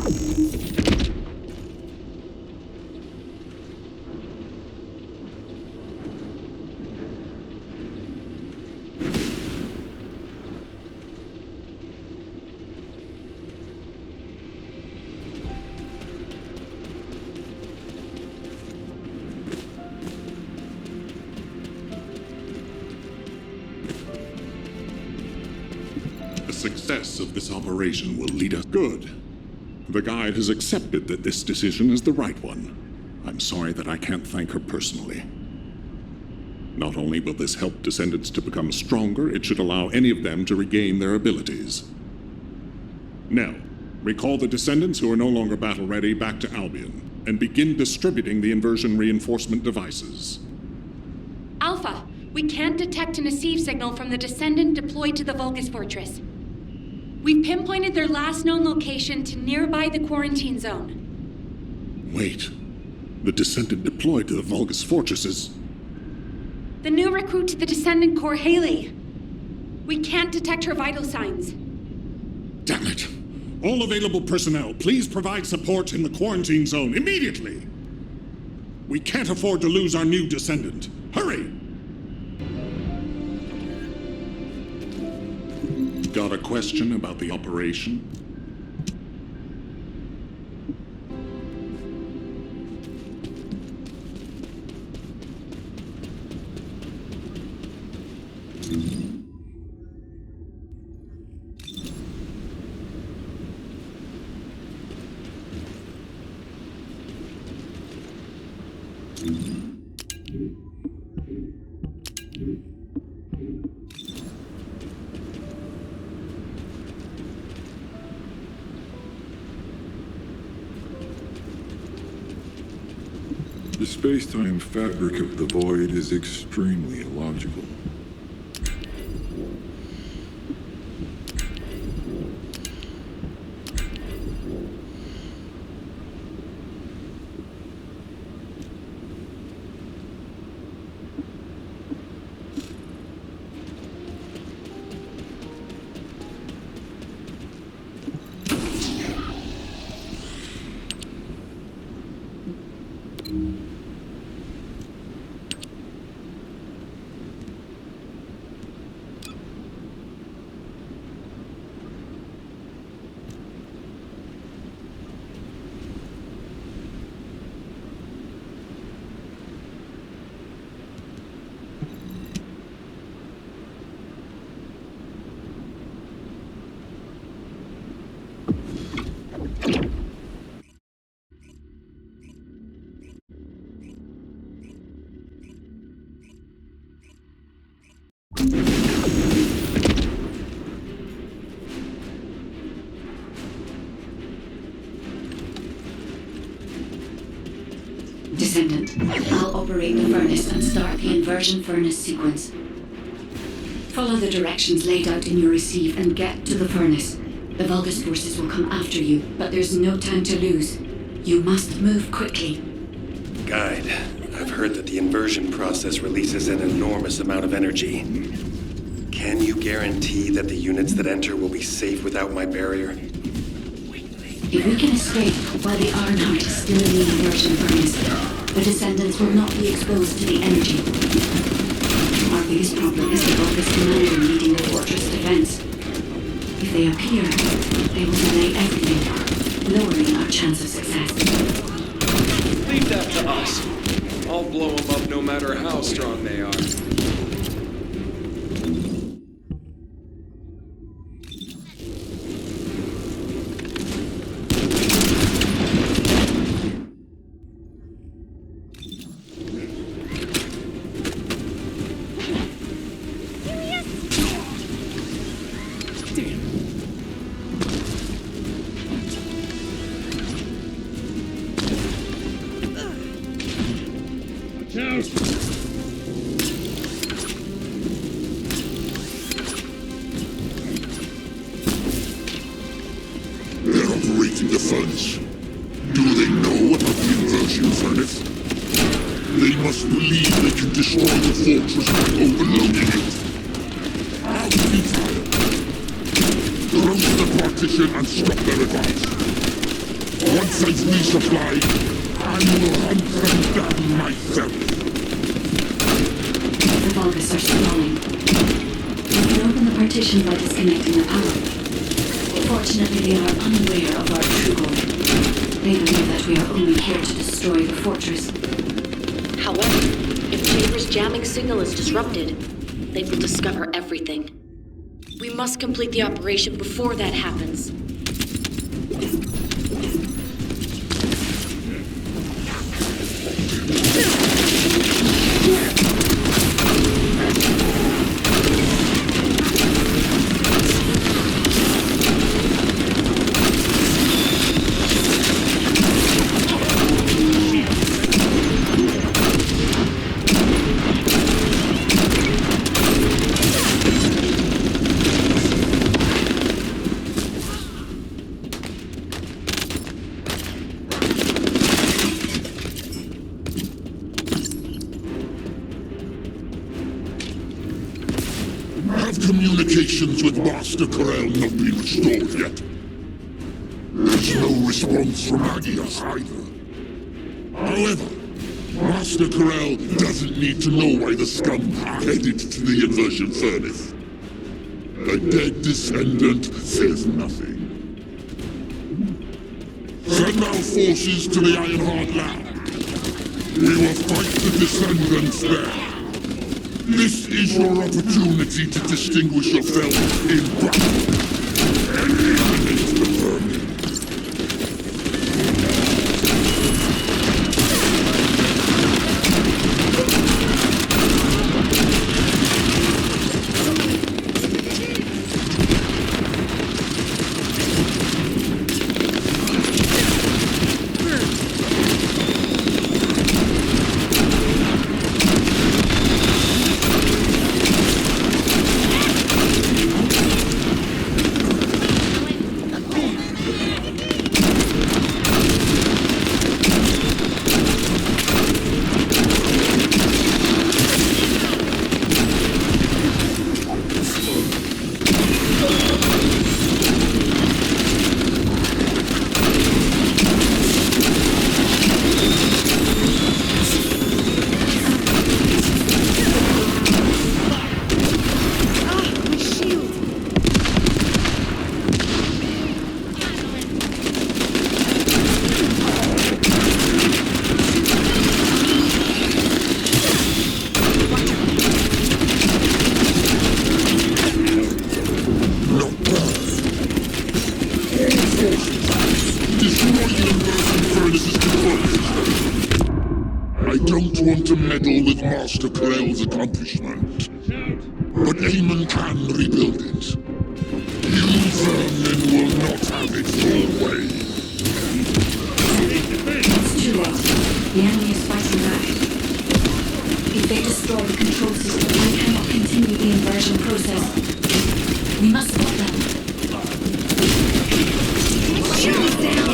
The success of this operation will lead us good. The guide has accepted that this decision is the right one. I'm sorry that I can't thank her personally. Not only will this help Descendants to become stronger, it should allow any of them to regain their abilities. Now, recall the Descendants who are no longer battle-ready back to Albion, and begin distributing the inversion reinforcement devices. Alpha, we can't detect an Asive signal from the Descendant deployed to the Vulgus Fortress. We've pinpointed their last known location to nearby the quarantine zone. Wait. The Descendant deployed to the Vulgus Fortress is... The new recruit to the Descendant Corps, Haley. We can't detect her vital signs. Damn it! All available personnel, please provide support in the quarantine zone immediately! We can't afford to lose our new Descendant. Hurry! Got a question about the operation? The space-time fabric of the void is extremely illogical. Descendant, I'll operate the furnace and start the inversion furnace sequence. Follow the directions laid out in your receive and get to the furnace. The Vulgus forces will come after you, but there's no time to lose. You must move quickly. Guide, I've heard that the inversion process releases an enormous amount of energy. Can you guarantee that the units that enter will be safe without my barrier? If we can escape while the Ironheart is still in the inversion furnace, the Descendants will not be exposed to the energy. Our biggest problem is the Vulgus commander leading the fortress defense. If they appear, they will delay everything, lowering our chance of success. Leave that to us. I'll blow them up no matter how strong they are. They're operating the furnace. Do they know about the inversion furnace? They must believe they can destroy the fortress by overloading it. How do we try it? Close the partition and stop their advance. Once I've resupplied, I will hunt them down myself. The Vulgus are stalling. We can open the partition by disconnecting the power. Fortunately, they are unaware of our true goal. They believe that we are only here to destroy the fortress. However, if Chamber's jamming signal is disrupted, they will discover everything. We must complete the operation before that happens. Have communications with Master Corel not been restored yet? There's no response from Agios either. However, Master Corel doesn't need to know why the scum are headed to the inversion furnace. A dead descendant says nothing. Send our forces to the Ironheart lab. We will fight the descendants there. This is your opportunity to distinguish yourself in battle. Eliminate the vermin. I don't want to meddle with Master Corel's accomplishment, but Eamon can rebuild it. You vermin will not have it your way. It's too late. The enemy is fighting back. If they destroy the control system, we cannot continue the inversion process. We must stop them. Shoot us down!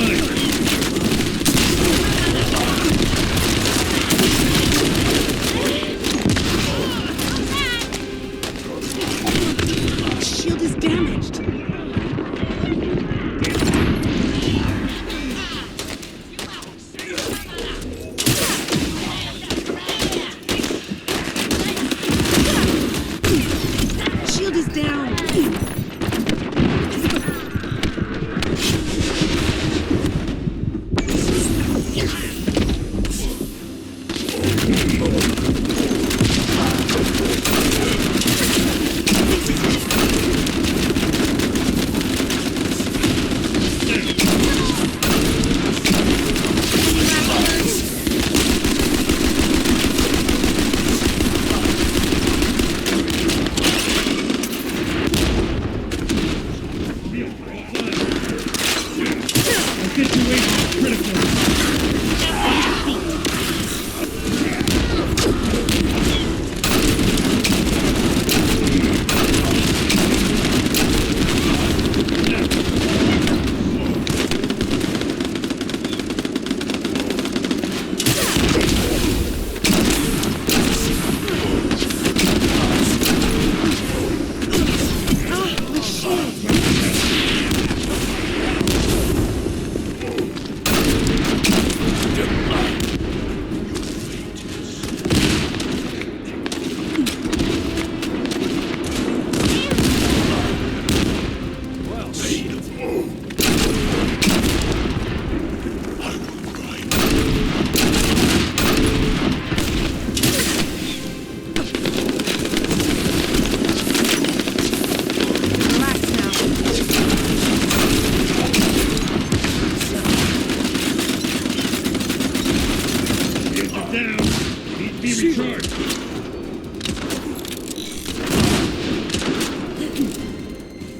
be recharged.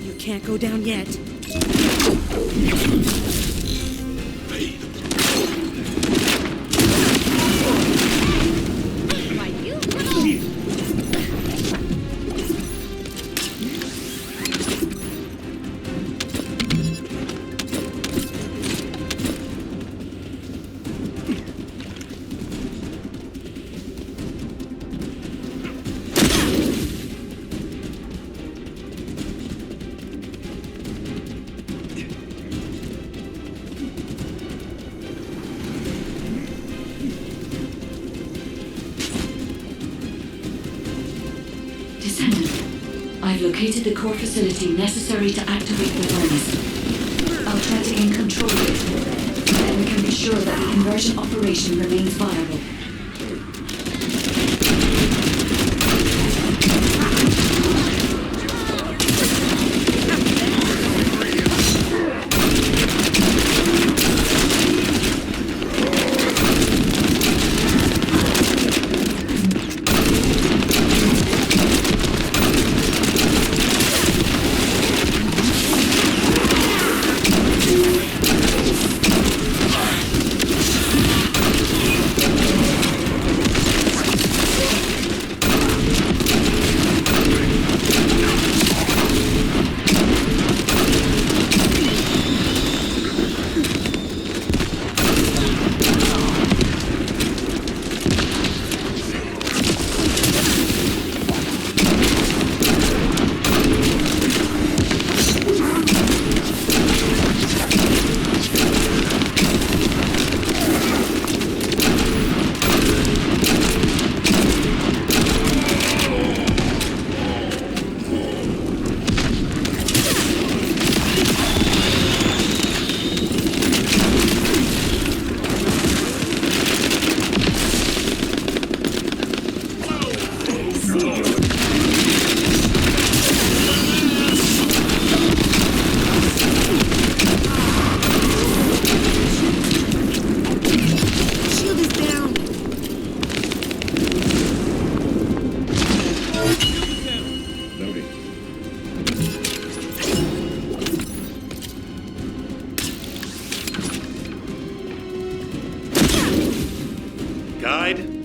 You can't go down yet. Descendant, I've located the core facility necessary to activate the furnace. I'll try to gain control of it. Then we can be sure that the conversion operation remains viable.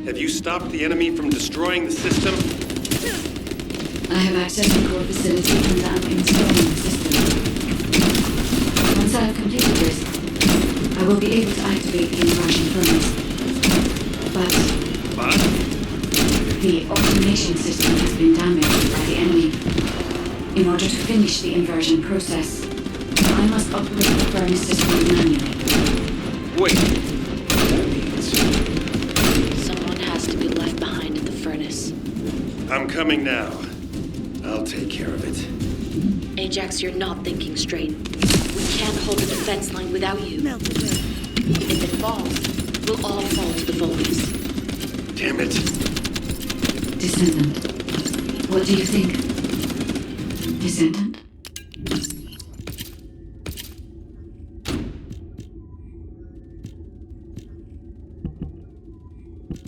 Have you stopped the enemy from destroying the system? I have accessed the core facility and am installing the system. Once I have completed this, I will be able to activate the inversion furnace. But the automation system has been damaged by the enemy. In order to finish the inversion process, I must operate the furnace system manually. Wait. I'm coming now. I'll take care of it. Ajax, you're not thinking straight. We can't hold the defense line without you. If it falls, we'll all fall to the Vulcans. Damn it. Descendant, what do you think? Descendant?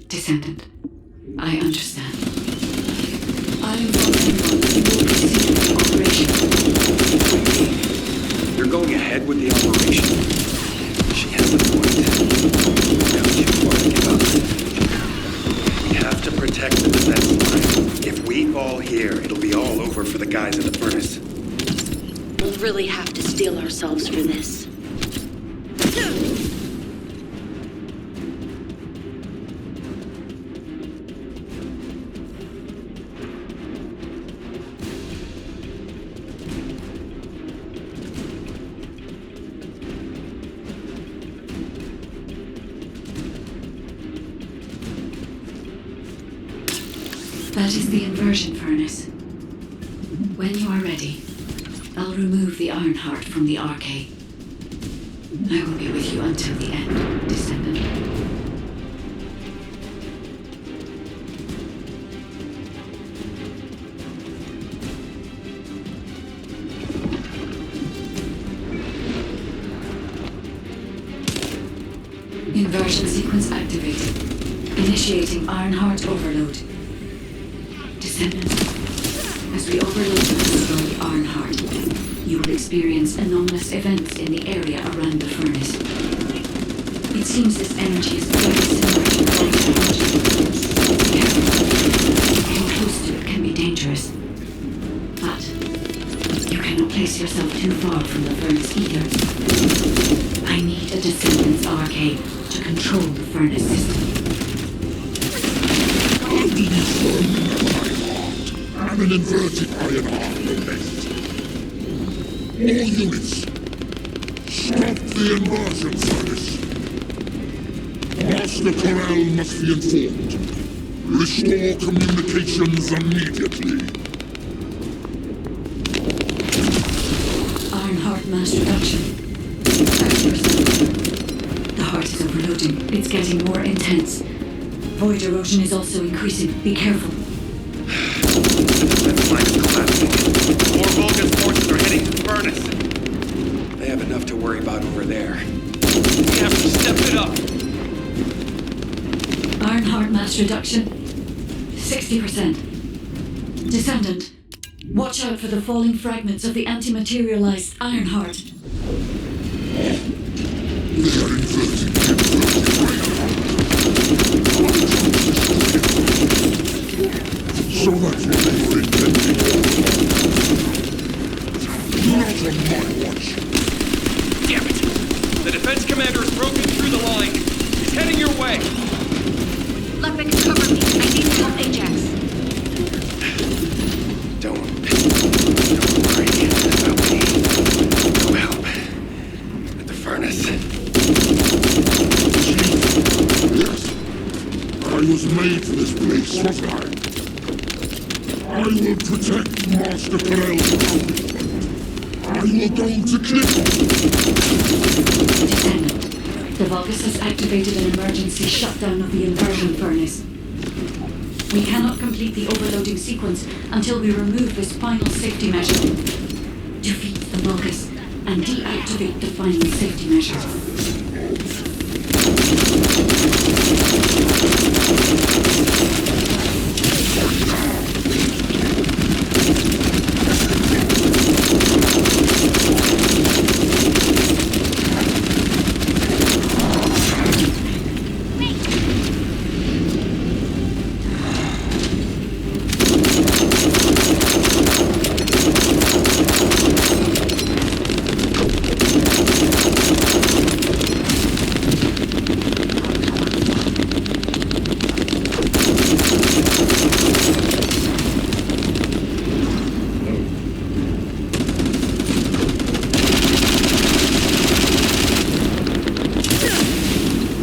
Descendant, I understand. You're going ahead with the operation? She has a point. Now too far to give up. We have to protect the defense line. If we fall here, it'll be all over for the guys in the furnace. We'll really have to steel ourselves for this. That is the inversion furnace. When you are ready, I'll remove the iron heart from the arcade. I will be with you until the end, Descendant. Inversion sequence activated. Initiating Ironheart overload. Descendant, as we overload and destroy Ironheart, you will experience anomalous events in the area around the furnace. It seems this energy is very similar to light energy. Getting close to it can be dangerous. But you cannot place yourself too far from the furnace either. I need a Descendant's arcade to control the furnace system. I'll be firm in my heart. I'm an inverted iron arm left. All units, stop the inversion furnace. Master Corral must be informed. Restore communications immediately. Ironheart mass reduction. 5%. The heart is overloading. It's getting more intense. Void erosion is also increasing. Be careful. The defense line is collapsing. More Vulcan forces are heading to the furnace. They have enough to worry about over there. We have to step it up. Ironheart mass reduction. 60%. Descendant, watch out for the falling fragments of the anti-materialized Ironheart. They are inverting so that's what they were intending. Not on my watch. Damn it! The defense commander has broken through the line. He's heading your way. Lepic, cover me. I need to help Ajax. Don't worry about me. Go help. At the furnace. Yes. I was made for this place, wasn't I? I will protect Master Corell's accomplishment. I will go to Cliff. Descendant, the Vulgus has activated an emergency shutdown of the inversion furnace. We cannot complete the overloading sequence until we remove this final safety measure. Defeat the Vulgus and deactivate the final safety measure.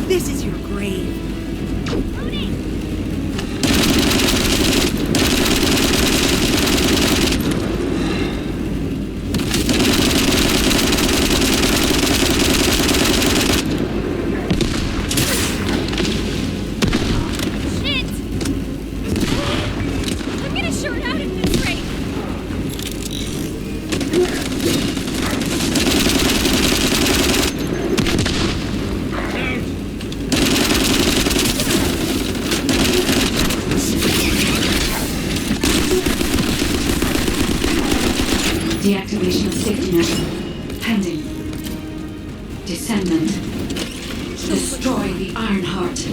This is your grave. Shit! I'm gonna short out at this rate! Deactivation of safety measure. Pending. Descendant. Destroy the Ironheart.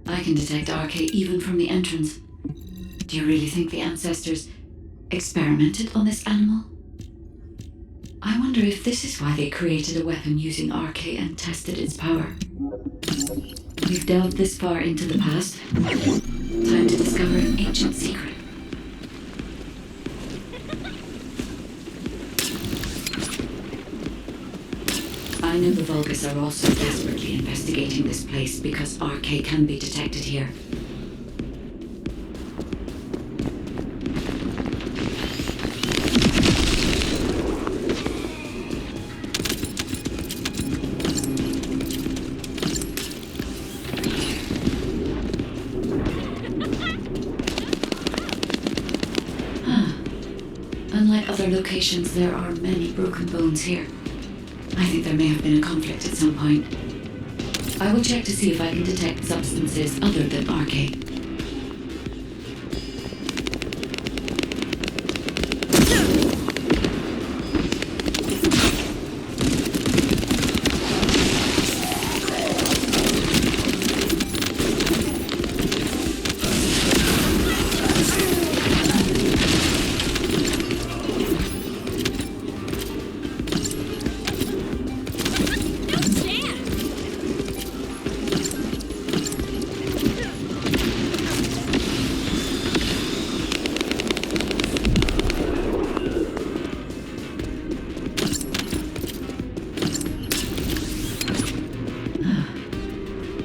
I can detect RK even from the entrance. Do you really think the ancestors experimented on this animal? I wonder if this is why they created a weapon using RK and tested its power. We've delved this far into the past. Time to discover an ancient secret. I know the Vulgus are also desperately investigating this place because RK can be detected here. Unlike other locations, there are many broken bones here. I think there may have been a conflict at some point. I will check to see if I can detect substances other than RK.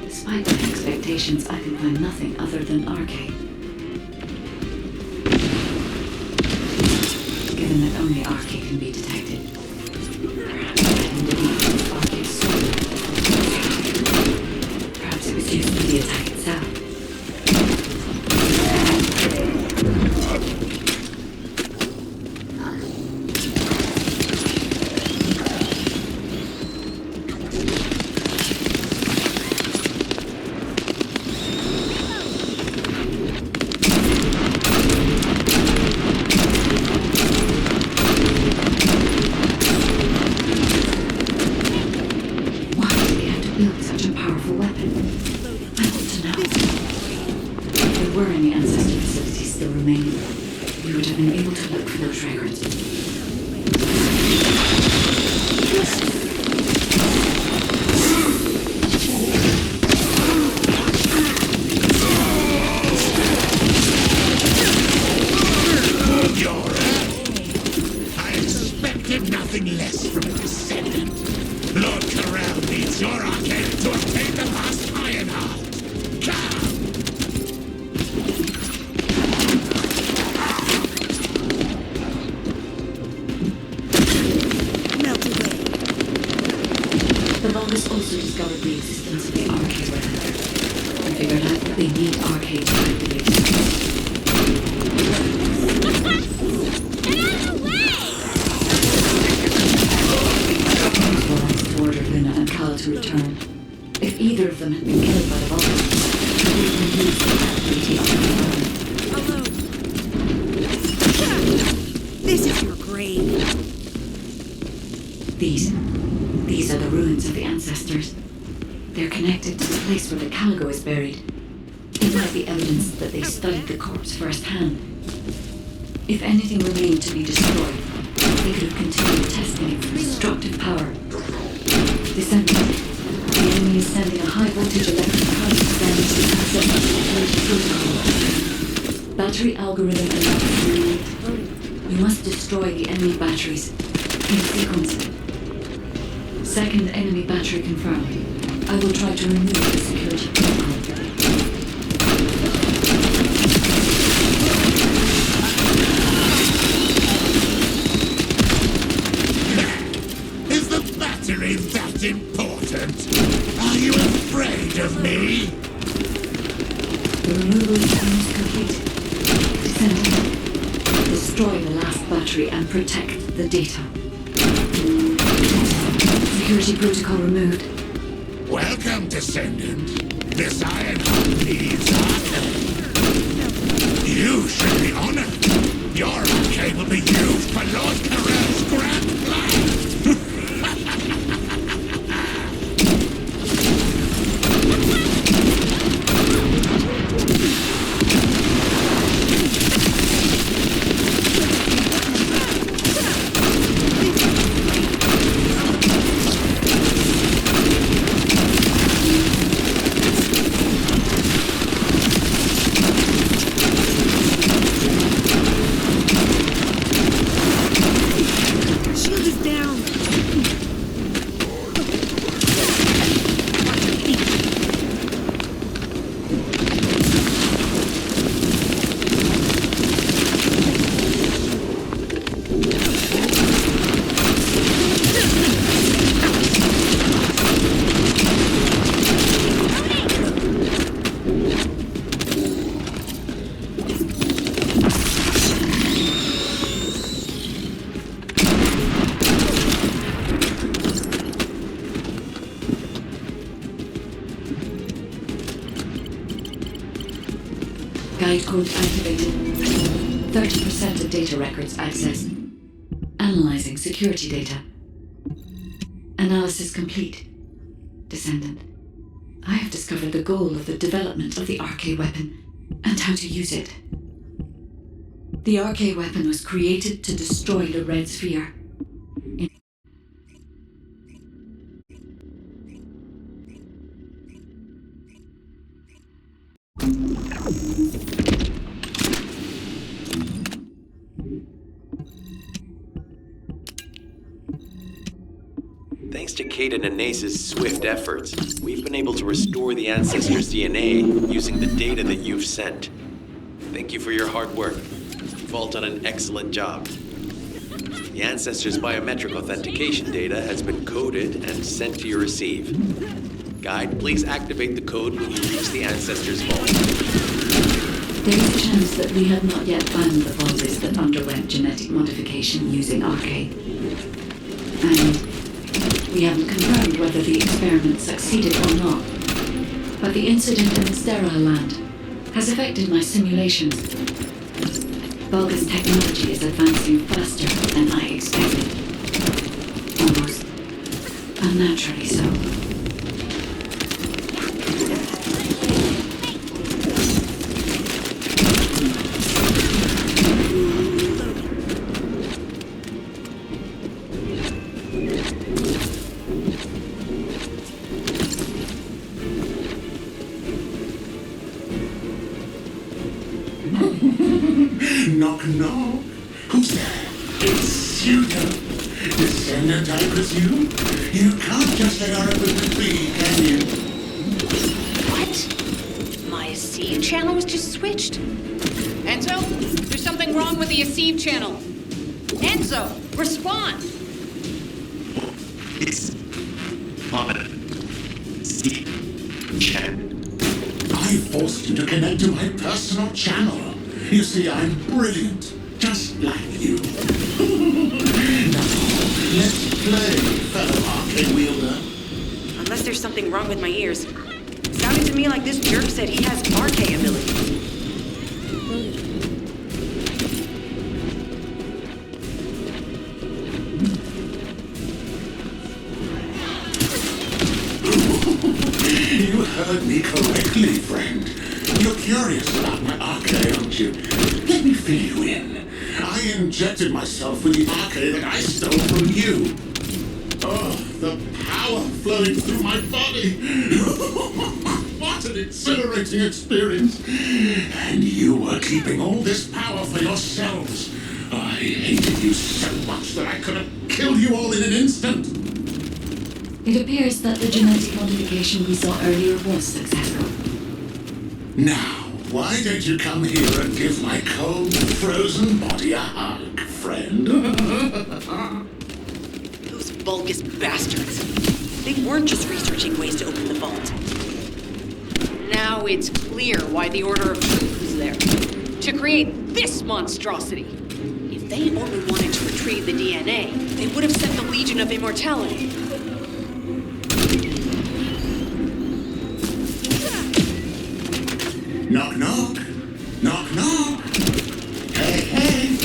Despite my expectations, I can find nothing other than RK. Given that only RK can be detected, perhaps I can delete RK's soul. Perhaps it was used for the attack itself. Build such a powerful weapon. I want to know. If there were any ancestor facilities still remaining, we would have been able to look for those records. I expected nothing less from a descendant. Lord Corral needs your arcade to obtain the last Ironheart. Come! Melt away. The Vulgus also discovered the existence of the RK weapon and figured out that they need RK to activate it. Ordered Luna and Cal to return. If either of them had been killed by the Vulgus, they would have been used to activate the weapon. Alone. This is your grave. These are the ruins of the ancestors. They're connected to the place where the Caligo is buried. It might be evidence that they studied the corpse firsthand. If anything remained to be destroyed, they could have continued testing its destructive power. Descendant, the enemy is sending a high-voltage electric current to damage the asset security protocol. Battery algorithm unlocked. You must destroy the enemy batteries in sequence. Second enemy battery confirmed. I will try to remove the security protocol. Is the battery that important? Are you afraid of me? The removal is almost complete. Descendant, destroy the last battery and protect the data. Security protocol removed. Welcome, Descendant. This Ironheart needs honor. You should be honored. Your arcade will be used for Lord Corral's grand plan. Shield is down. Guide code activated. 30% of data records accessed. Analyzing security data. Analysis complete. Descendant, I have discovered the goal of the development of the RK weapon and how to use it. The RK weapon was created to destroy the Red Sphere. Thanks to Caden and Nace's swift efforts, we've been able to restore the Ancestors' DNA using the data that you've sent. Thank you for your hard work. You've all done an excellent job. The Ancestors' biometric authentication data has been coded and sent to your receive. Guide, please activate the code when you reach the Ancestors' vault. There is a chance that we have not yet found the Vulgus that underwent genetic modification using RK. And we haven't confirmed whether the experiment succeeded or not. But the incident in Sterile Land has affected my simulations. Vulgus technology is advancing faster than I expected. Almost unnaturally so. Knock, knock. Who's there? It's you, Descendant, I presume? You can't just let her open the tree, can you? What? My Aceve channel was just switched? Enzo, there's something wrong with the Aceve channel. Enzo, respond! It's I forced you to connect to my personal channel. You see, I'm brilliant, just like you. Now, let's play, fellow arcade wielder. Unless there's something wrong with my ears. Sounded to me like this jerk said he has RK ability. You heard me correctly, friend. You're curious about my RK, aren't you? Let me fill you in. I injected myself with the RK that I stole from you. Oh, the power flowing through my body. What an exhilarating experience. And you were keeping all this power for yourselves. I hated you so much that I could have killed you all in an instant. It appears that the genetic modification we saw earlier was successful. Now, why don't you come here and give my cold, frozen body a hug, friend? Those Vulgus bastards. They weren't just researching ways to open the vault. Now it's clear why the Order of Truth was there. To create this monstrosity. If they only wanted to retrieve the DNA, they would have sent the Legion of Immortality. Knock, knock. Knock, knock. Hey, hey.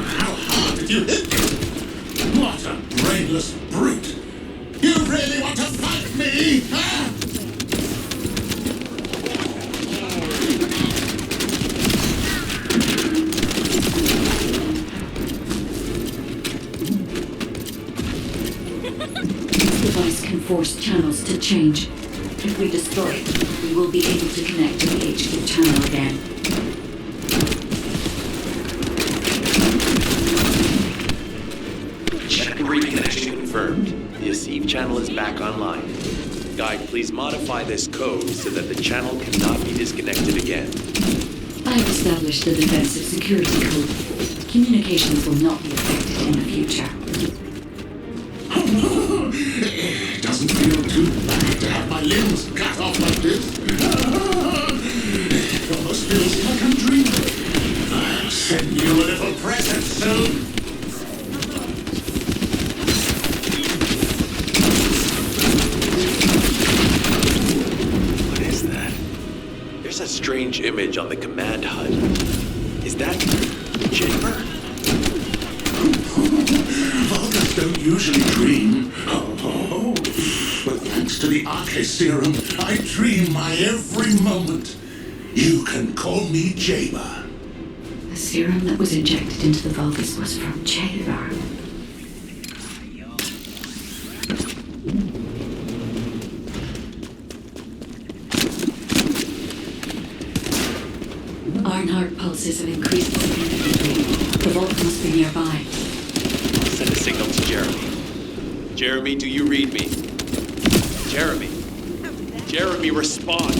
How hard did you hit me? What a brainless brute. You really want to fight me, huh? This device can force channels to change. If we destroy it, we will be able to connect to the HQ channel again. Check reconnection confirmed. The Aceve channel is back online. Guide, please modify this code so that the channel cannot be disconnected again. I have established the defensive security code. Communications will not be affected in the future. It doesn't feel too bad to have my limbs cut off like this. It almost feels like I'm dreaming. I'll send you a little present soon. What is that? There's a strange strange image on the command HUD. Is that Jaber? Vulcans don't usually dream. Oh, but thanks to the Arche serum, I dream my every moment. You can call me Jaber. The serum that was injected into the Vulgus was from Jaber. Arnheart pulses have increased significantly. The vault must be nearby. I'll send a signal to Jeremy. Jeremy, do you read me? Jeremy. Jeremy, respond.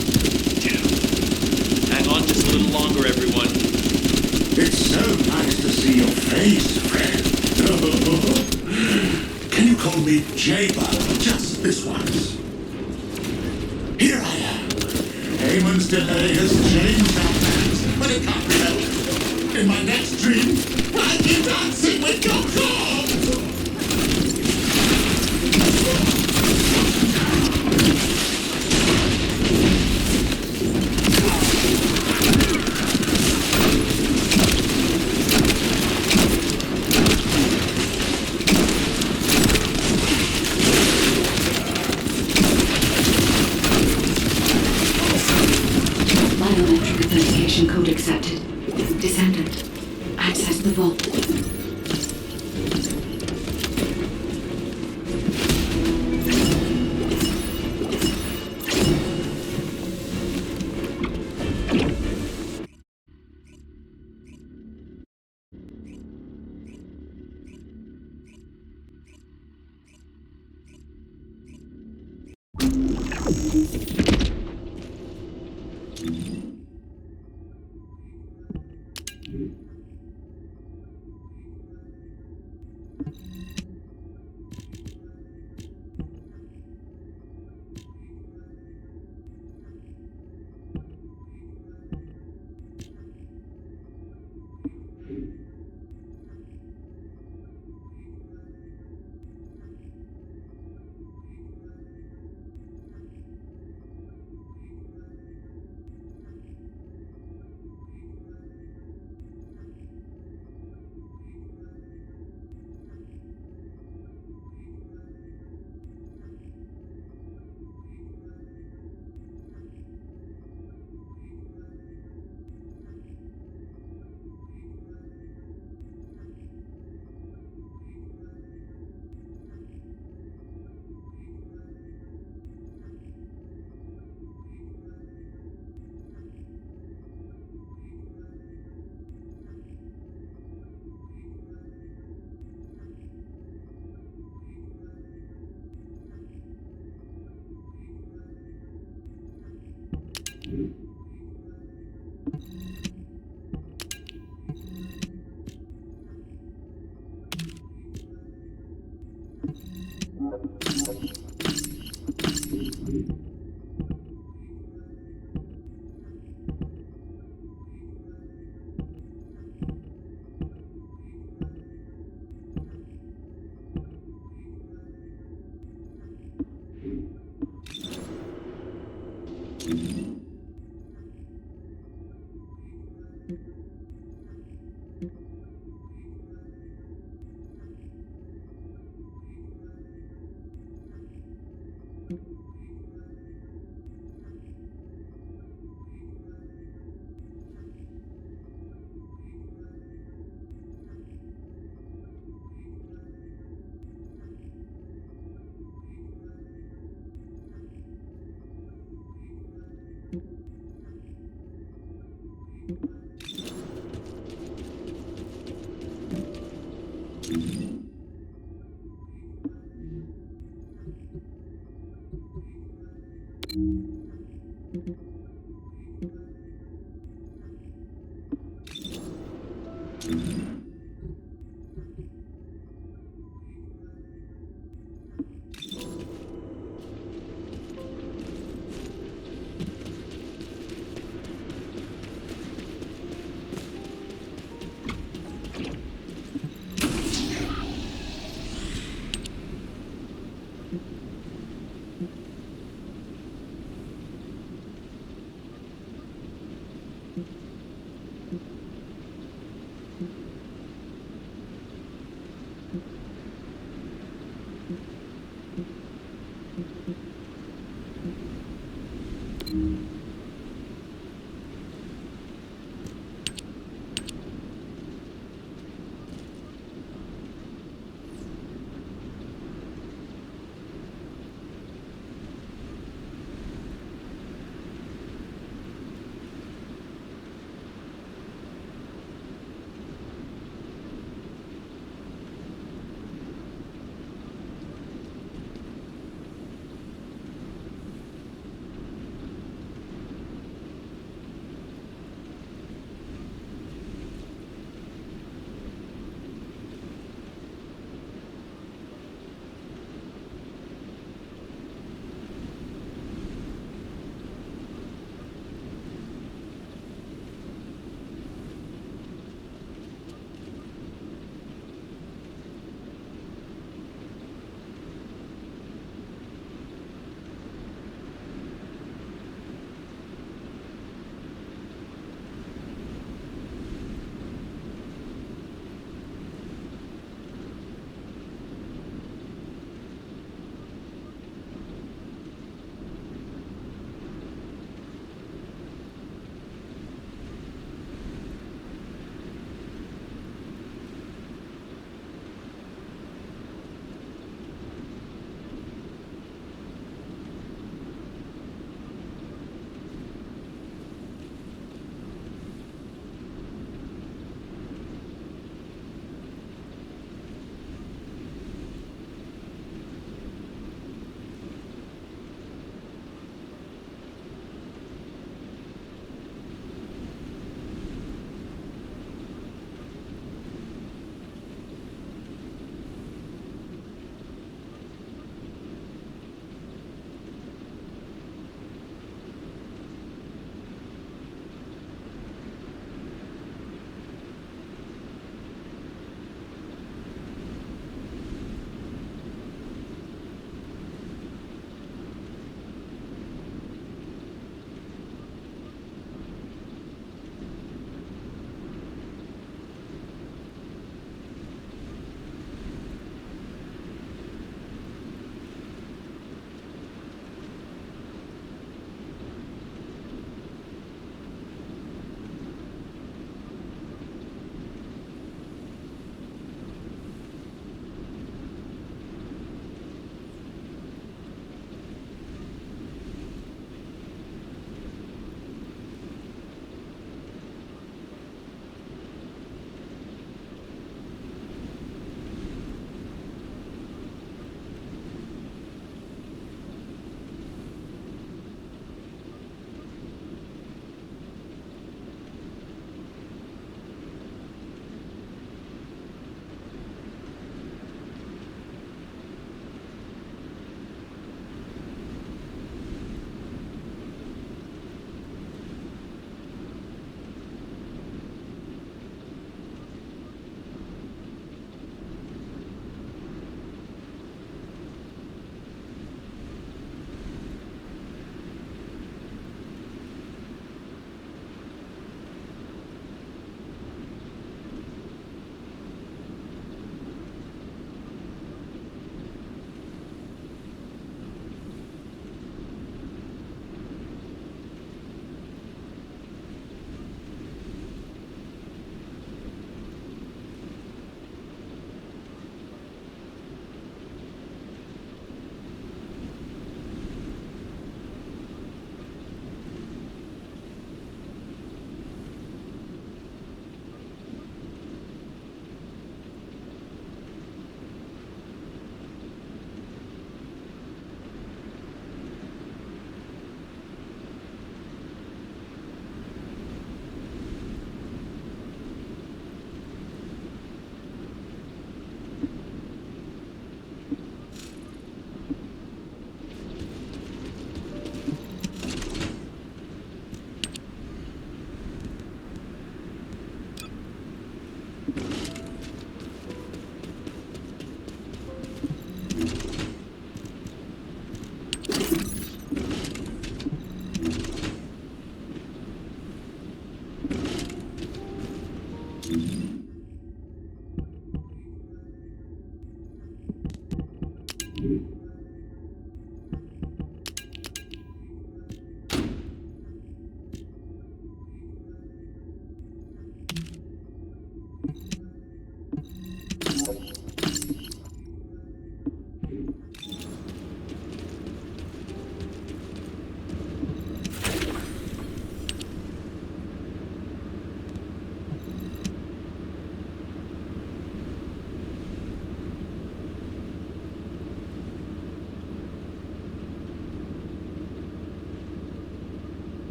Hang on just a little longer, everyone. It's so nice to see your face, friend. Can you call me Jaber just this once? Here I am. Haemon's delay has changed our plans, but it can't be helped. In my next dream, I'll be dancing with your corpse! Biometric authentication code accepted. Descendant. Access the vault.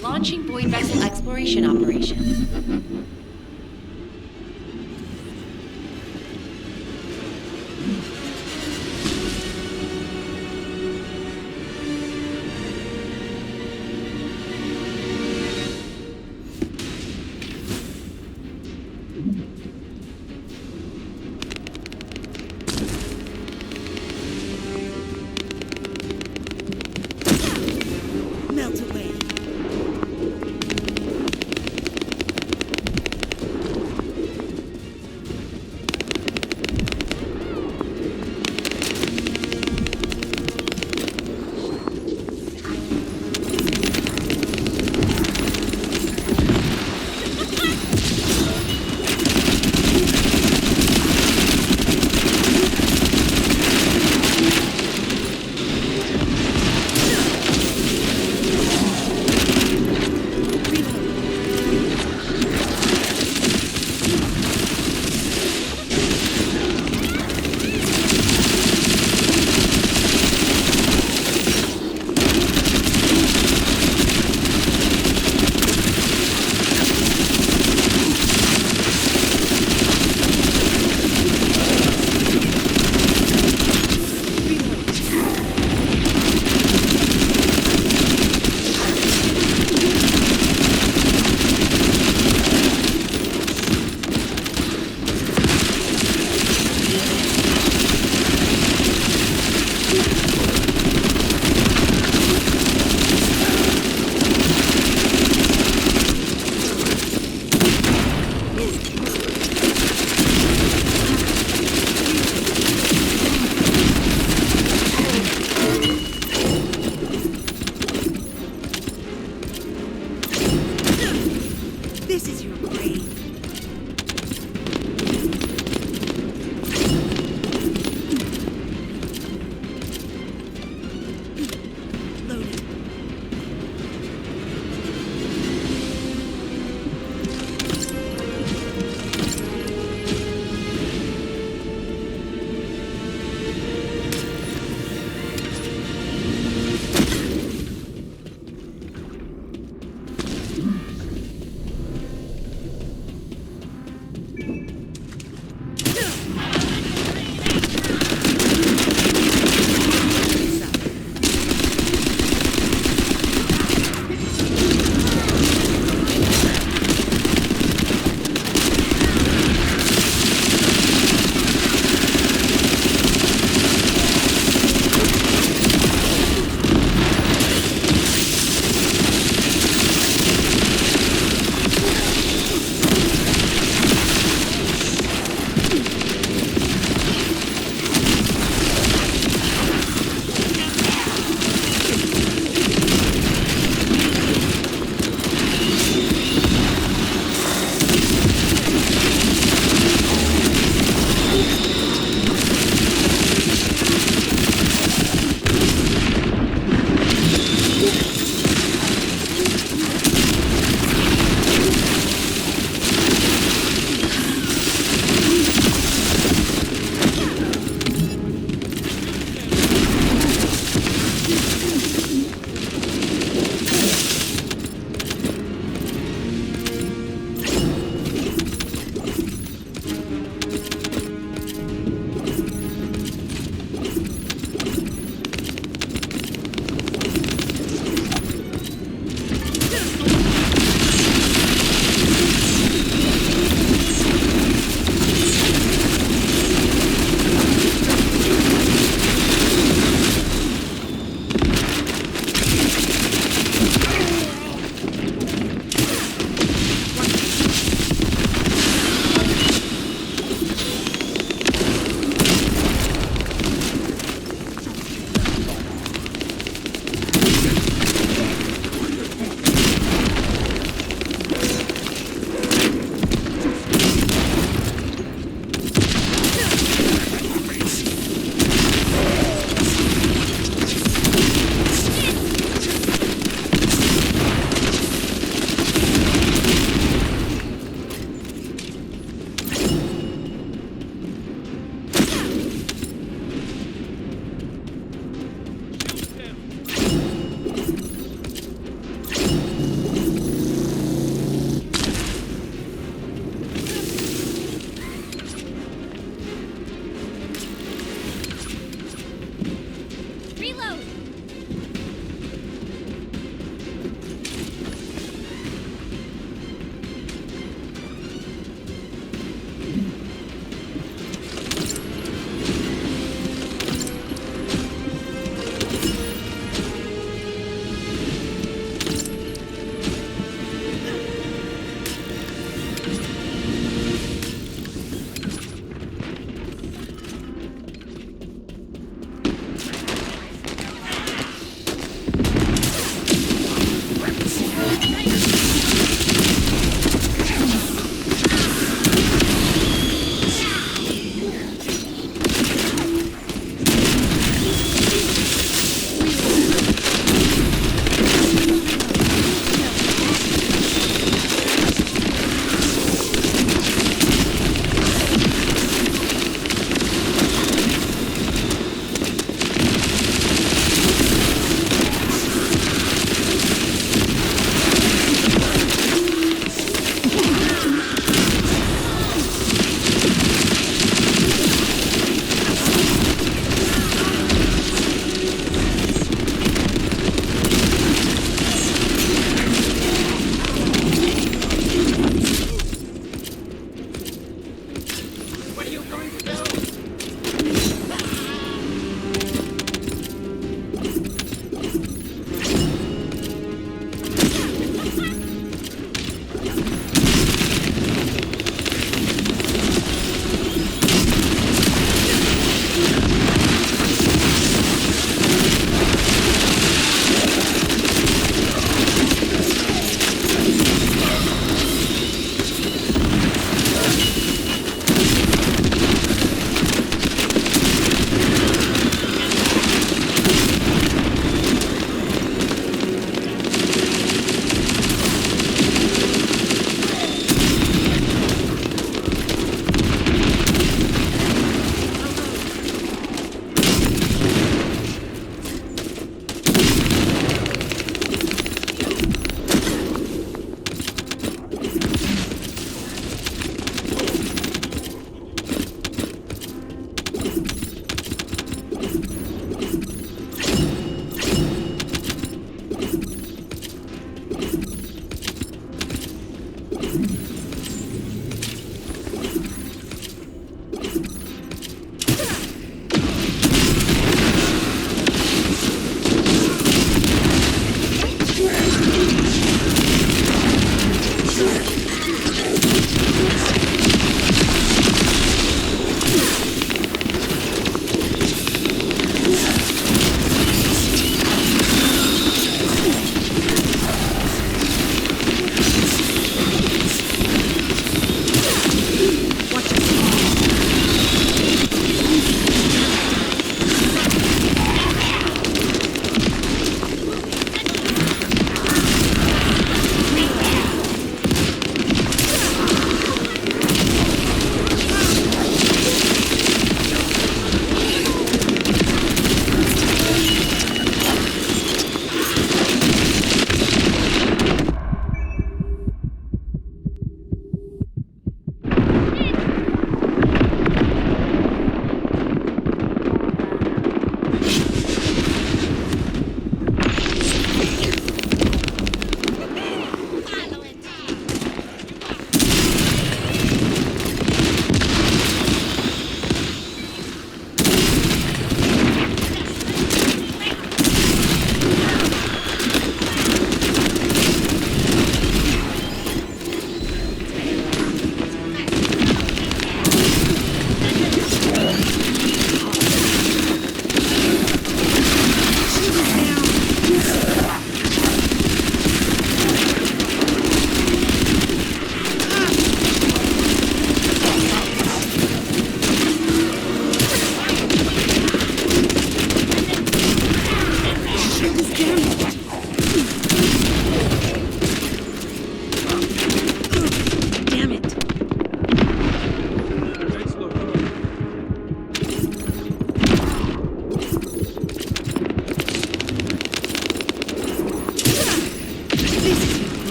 Launching void vessel exploration operation. Melt away.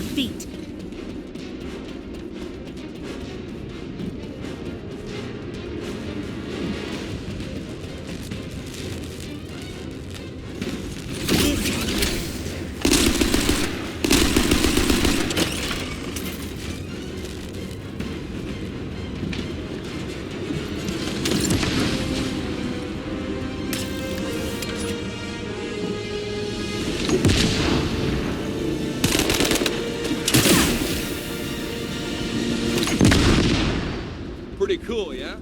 feet. Pretty cool, yeah?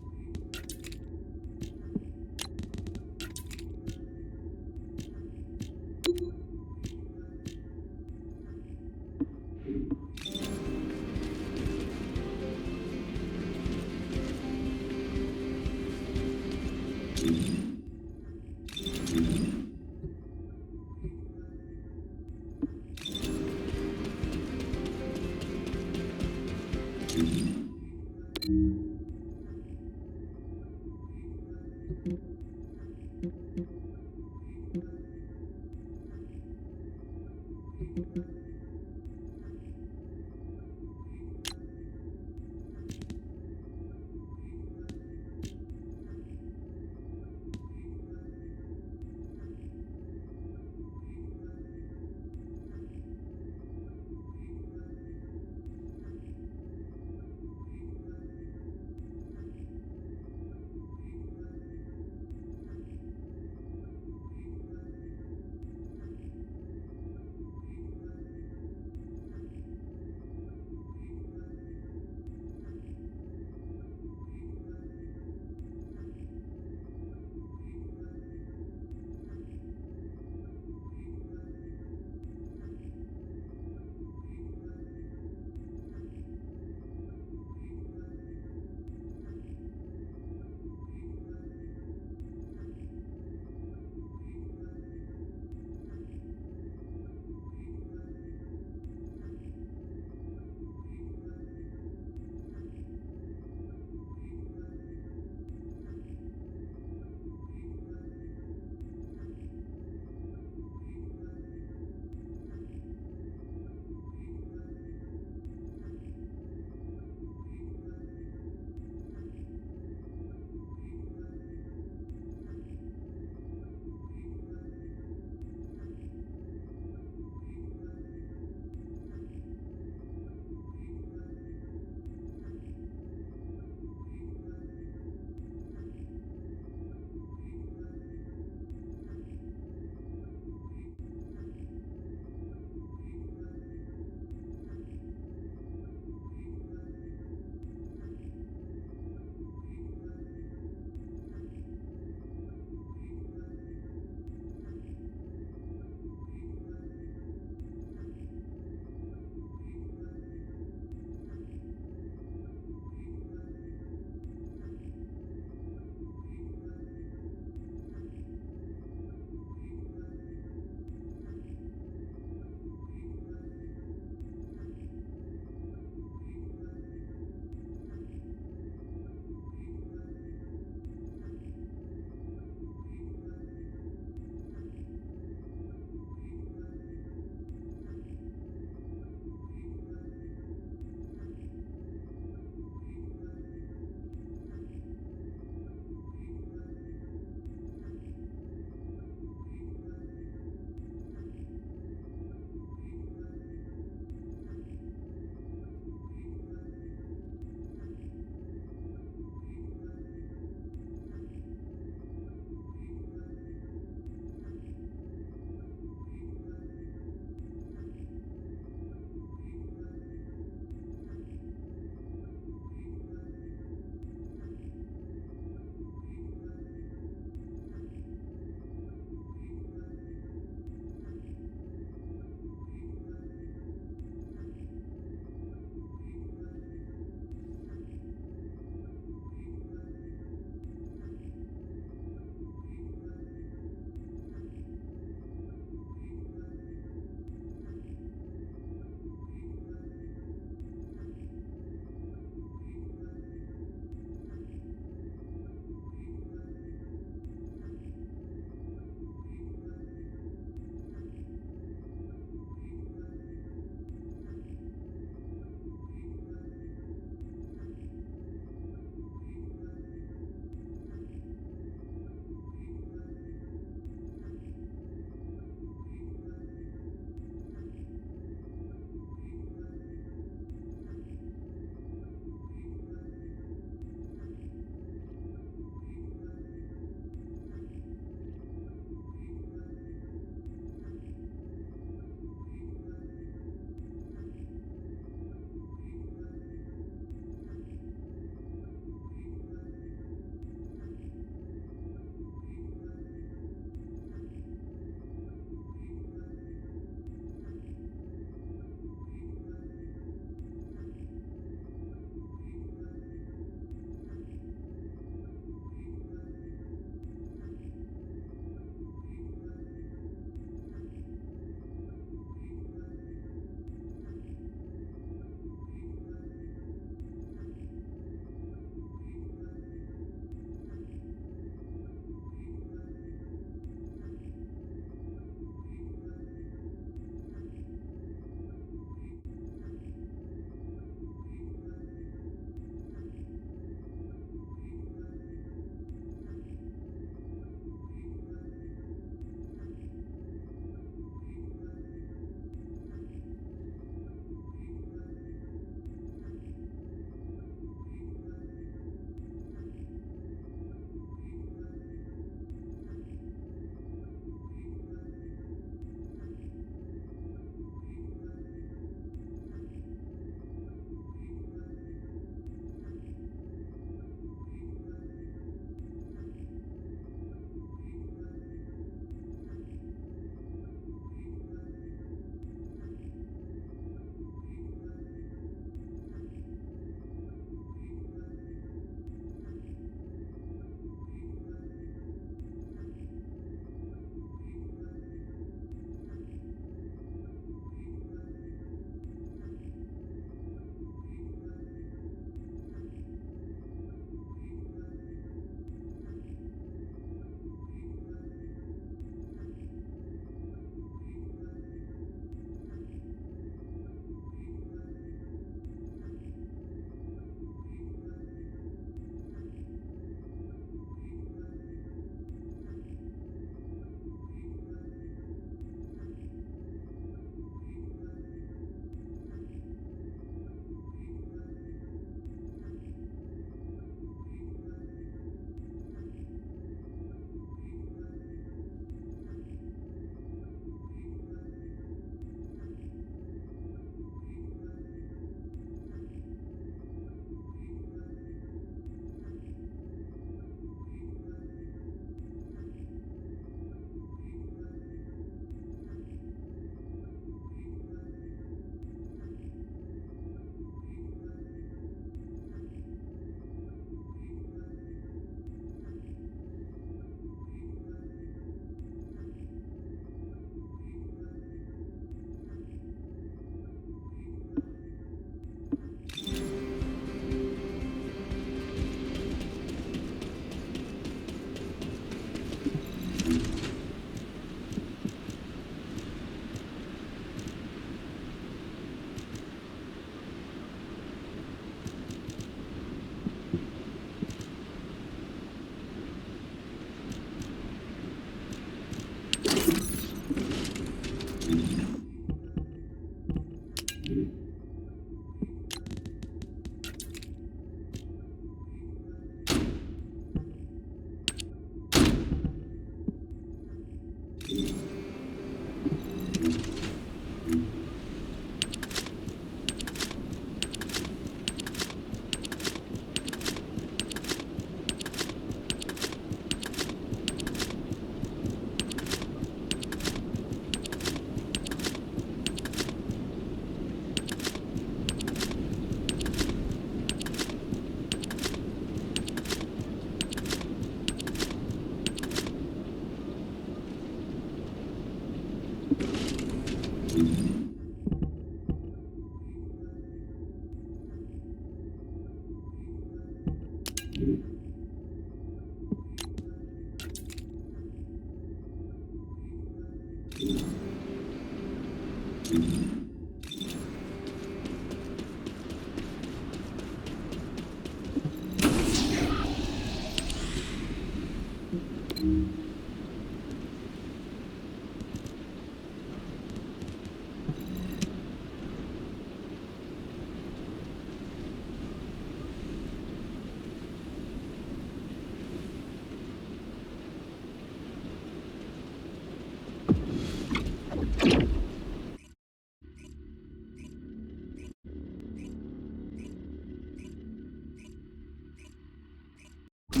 Hey,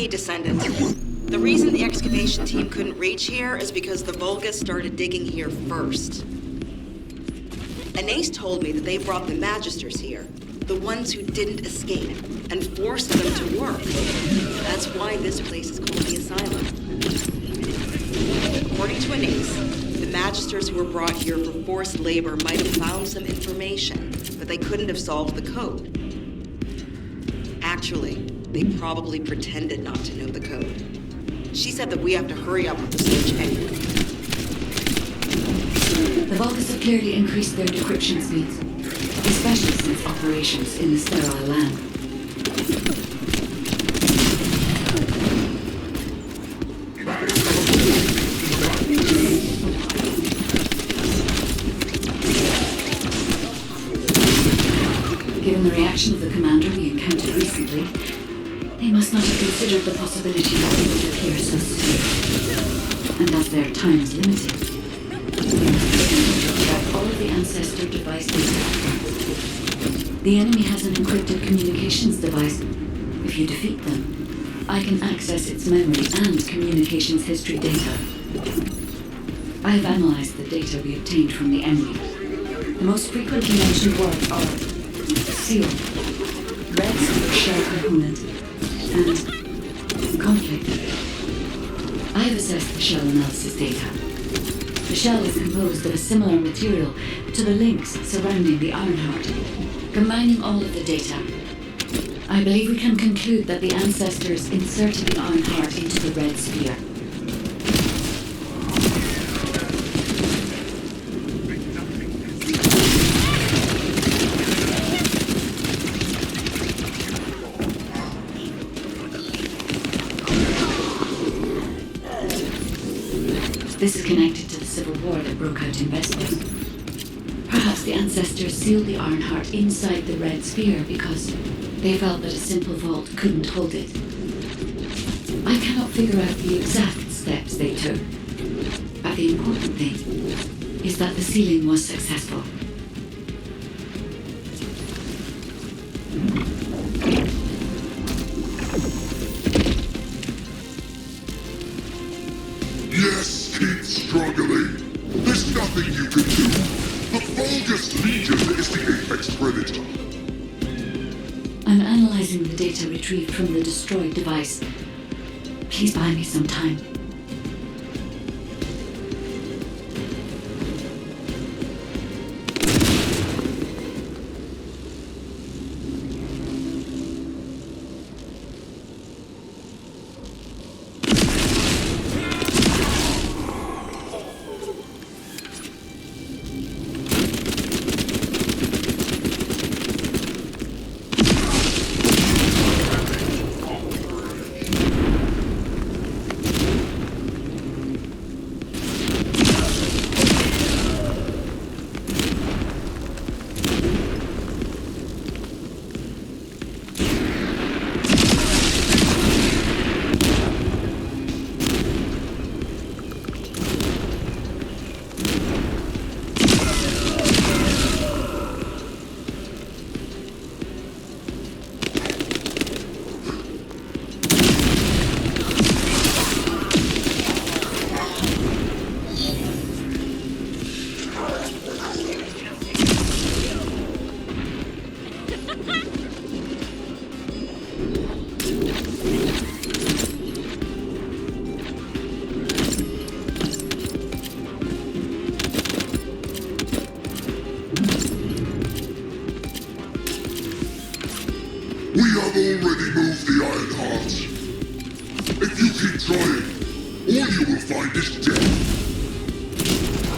Descendant. The reason the excavation team couldn't reach here is because the Vulgus started digging here first. Anais told me that they brought the Magisters here, the ones who didn't escape, and forced them to work. That's why this place is called the Asylum. According to Anais, the Magisters who were brought here for forced labor might have found some information, but they couldn't have solved the code. Actually, they probably pretended not to know the code. She said that we have to hurry up with the search anyway. The Vulgus have clearly increased their decryption speeds, especially since operations in the sterile land. Given the reaction of the commander we encountered recently, they must not have considered the possibility that they would appear so soon. And as their time is limited, track all of the ancestor device data. The enemy has an encrypted communications device. If you defeat them, I can access its memory and communications history data. I have analyzed the data we obtained from the enemy. The most frequently mentioned words are seal, red shell component, and conflict. I have assessed the shell analysis data. The shell is composed of a similar material to the links surrounding the Ironheart. Combining all of the data, I believe we can conclude that the ancestors inserted the Ironheart into the red sphere. This is connected to the civil war that broke out in Vestos. Perhaps the ancestors sealed the Ironheart inside the red sphere because they felt that a simple vault couldn't hold it. I cannot figure out the exact steps they took, but the important thing is that the sealing was successful. Yes, keep struggling. There's nothing you can do. The Vulgus Legion is the apex predator. I'm analyzing the data retrieved from the destroyed device. Please buy me some time. We have already moved the Ironheart. If you keep trying, all you will find is death.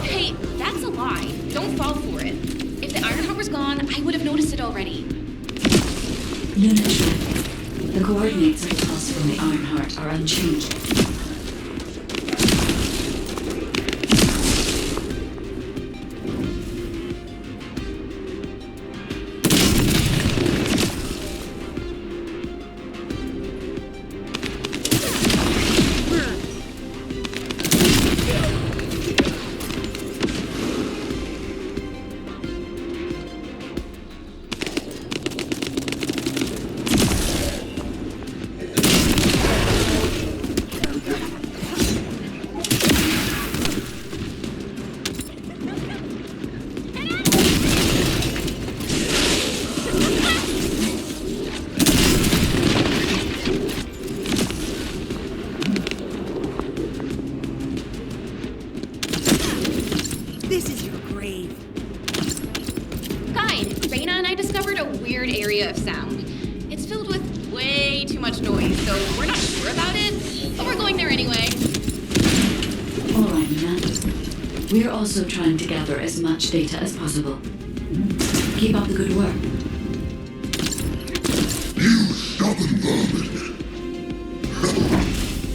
Hey, that's a lie. Don't fall for it. If the Ironheart was gone, I would have noticed it already. Unit check. The coordinates of the pulse from the Ironheart are unchanged. This is your grave. Guide, Raina and I discovered a weird area of sound. It's filled with way too much noise, so we're not sure about it, but we're going there anyway. All right, Nina. We're also trying to gather as much data as possible. Keep up the good work. You stubborn vermin!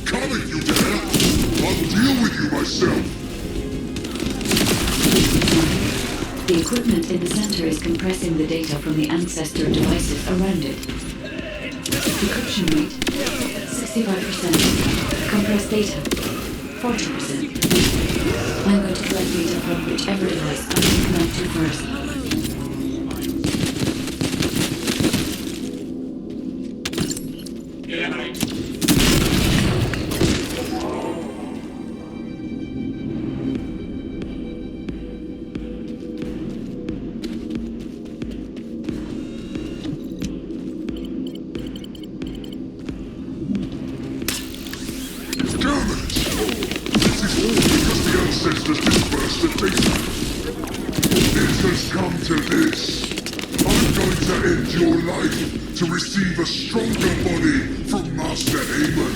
Come if you dare! I'll deal with you myself! The equipment in the center is compressing the data from the ancestor devices around it. Decryption rate, 65%. Compressed data, 40%. I'm going to collect data from whichever device I can connect to first. Ancestors dispersed the data. It has come to this. I'm going to end your life to receive a stronger body from Master Amon.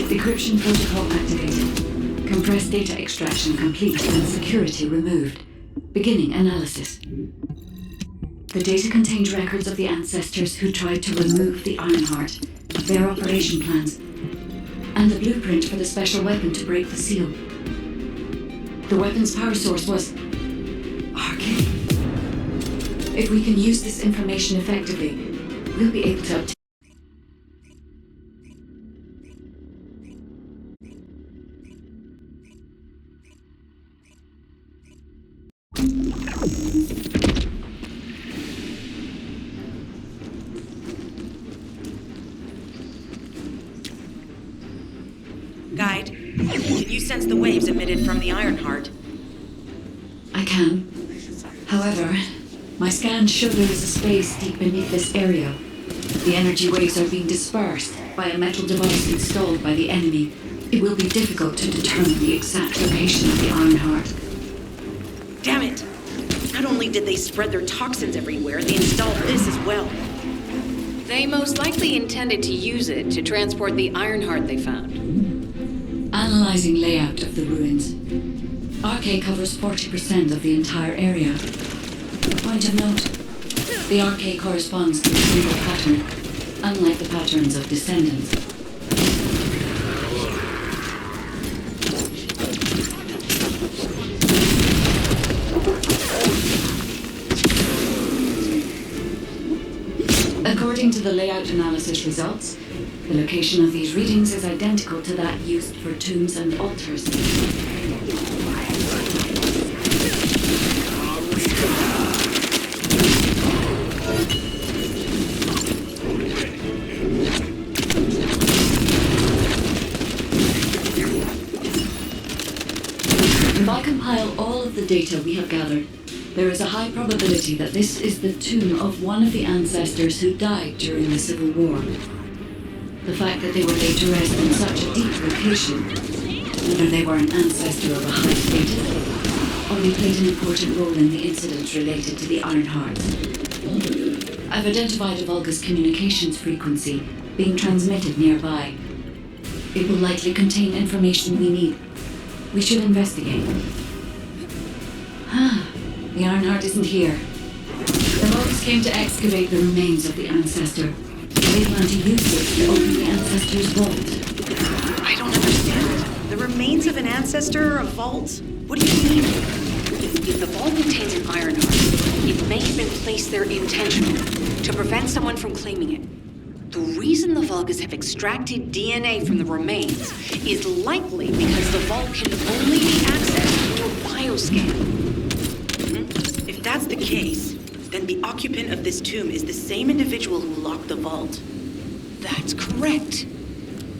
Decryption protocol activated. Compressed data extraction complete and security removed. Beginning analysis. The data contained records of the ancestors who tried to remove the Ironheart, their operation plans, and the blueprint for the special weapon to break the seal. The weapon's power source was arcane. If we can use this information effectively, we'll be able to obtain. Guide, can you sense the waves emitted from the Ironheart? I can. However, my scans show there is a space deep beneath this area. The energy waves are being dispersed by a metal device installed by the enemy. It will be difficult to determine the exact location of the Ironheart. Damn it! Not only did they spread their toxins everywhere, they installed this as well. They most likely intended to use it to transport the Ironheart they found. Analyzing layout of the ruins. RK covers 40% of the entire area. Point of note, the RK corresponds to a single pattern, unlike the patterns of Descendants. According to the layout analysis results, the location of these readings is identical to that used for tombs and altars. If I compile all of the data we have gathered, there is a high probability that this is the tomb of one of the ancestors who died during the Civil War. The fact that they were laid to rest in such a deep location, whether they were an ancestor of a high status, or they played an important role in the incidents related to the Ironheart. I've identified a Vulgus communications frequency being transmitted nearby. It will likely contain information we need. We should investigate. The Ironheart isn't here. The Vulgus came to excavate the remains of the Ancestor. They plan to use this to open the Ancestor's vault. I don't understand. The remains of an ancestor, a vault? What do you mean? If the vault contains an Ironheart, it may have been placed there intentionally to prevent someone from claiming it. The reason the Vulgus have extracted DNA from the remains is likely because the vault can only be accessed through a bioscan. If that's the case, then the occupant of this tomb is the same individual who locked the vault. That's correct.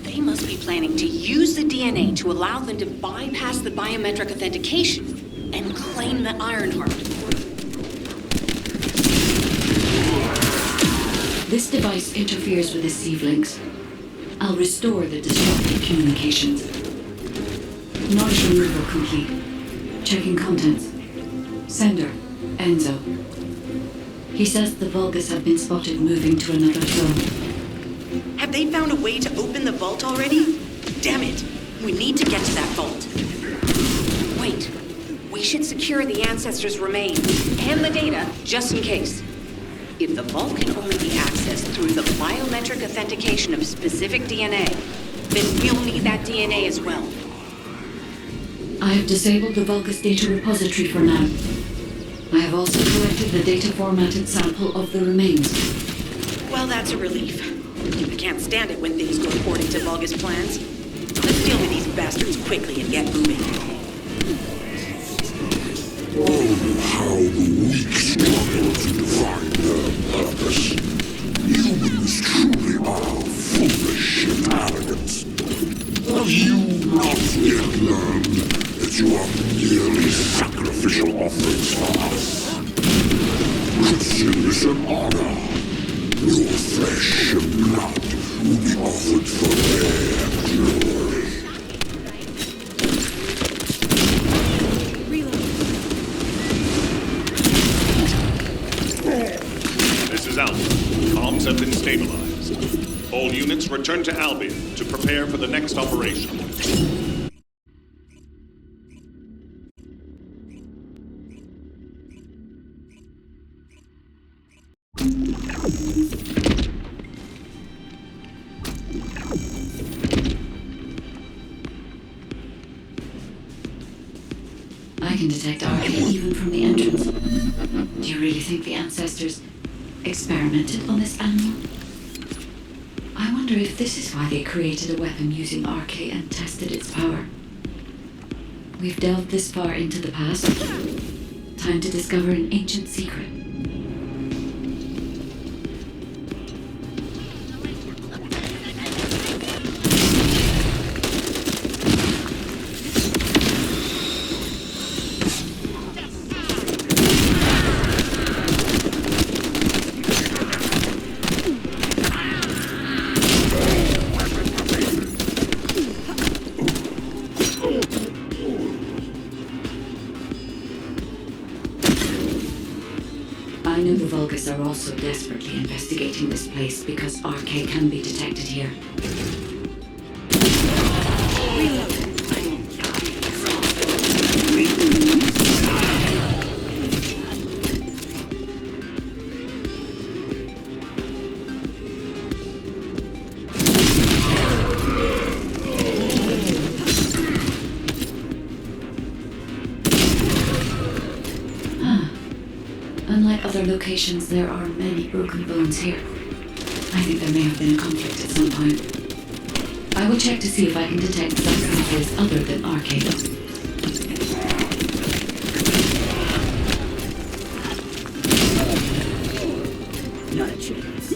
They must be planning to use the DNA to allow them to bypass the biometric authentication and claim the Ironheart. This device interferes with the sieve links. I'll restore the disrupted communications. Noise removal complete. Checking contents. Sender, Enzo. He says the Vulgus have been spotted moving to another zone. Have they found a way to open the vault already? Damn it! We need to get to that vault. Wait. We should secure the Ancestor's remains and the data just in case. If the vault can only be accessed through the biometric authentication of specific DNA, then we'll need that DNA as well. I have disabled the Vulgus data repository for now. I have also collected the data formatted sample of the remains. Well, that's a relief. I can't stand it when things go according to Vulgus plans. Let's deal with these bastards quickly and get moving. Oh, how the weak struggle to define their purpose. Humans truly are foolish and arrogant. Have you not yet learned that you are merely sacrificial offerings for us? Consider an honor. Your flesh and blood will be offered for their glory. This is Alpha. Comms have been stabilized. All units return to Albion to prepare for the next operation. I can detect RK even from the entrance. Do you really think the Ancestors experimented on this animal? I wonder if this is why they created a weapon using RK and tested its power. We've delved this far into the past. Time to discover an ancient secret. I know the Vulgus are also desperately investigating this place because RK can be detected here. Unlike other locations, there are many broken bones here. I think there may have been a conflict at some point. I will check to see if I can detect substances other than RK. Not a chance.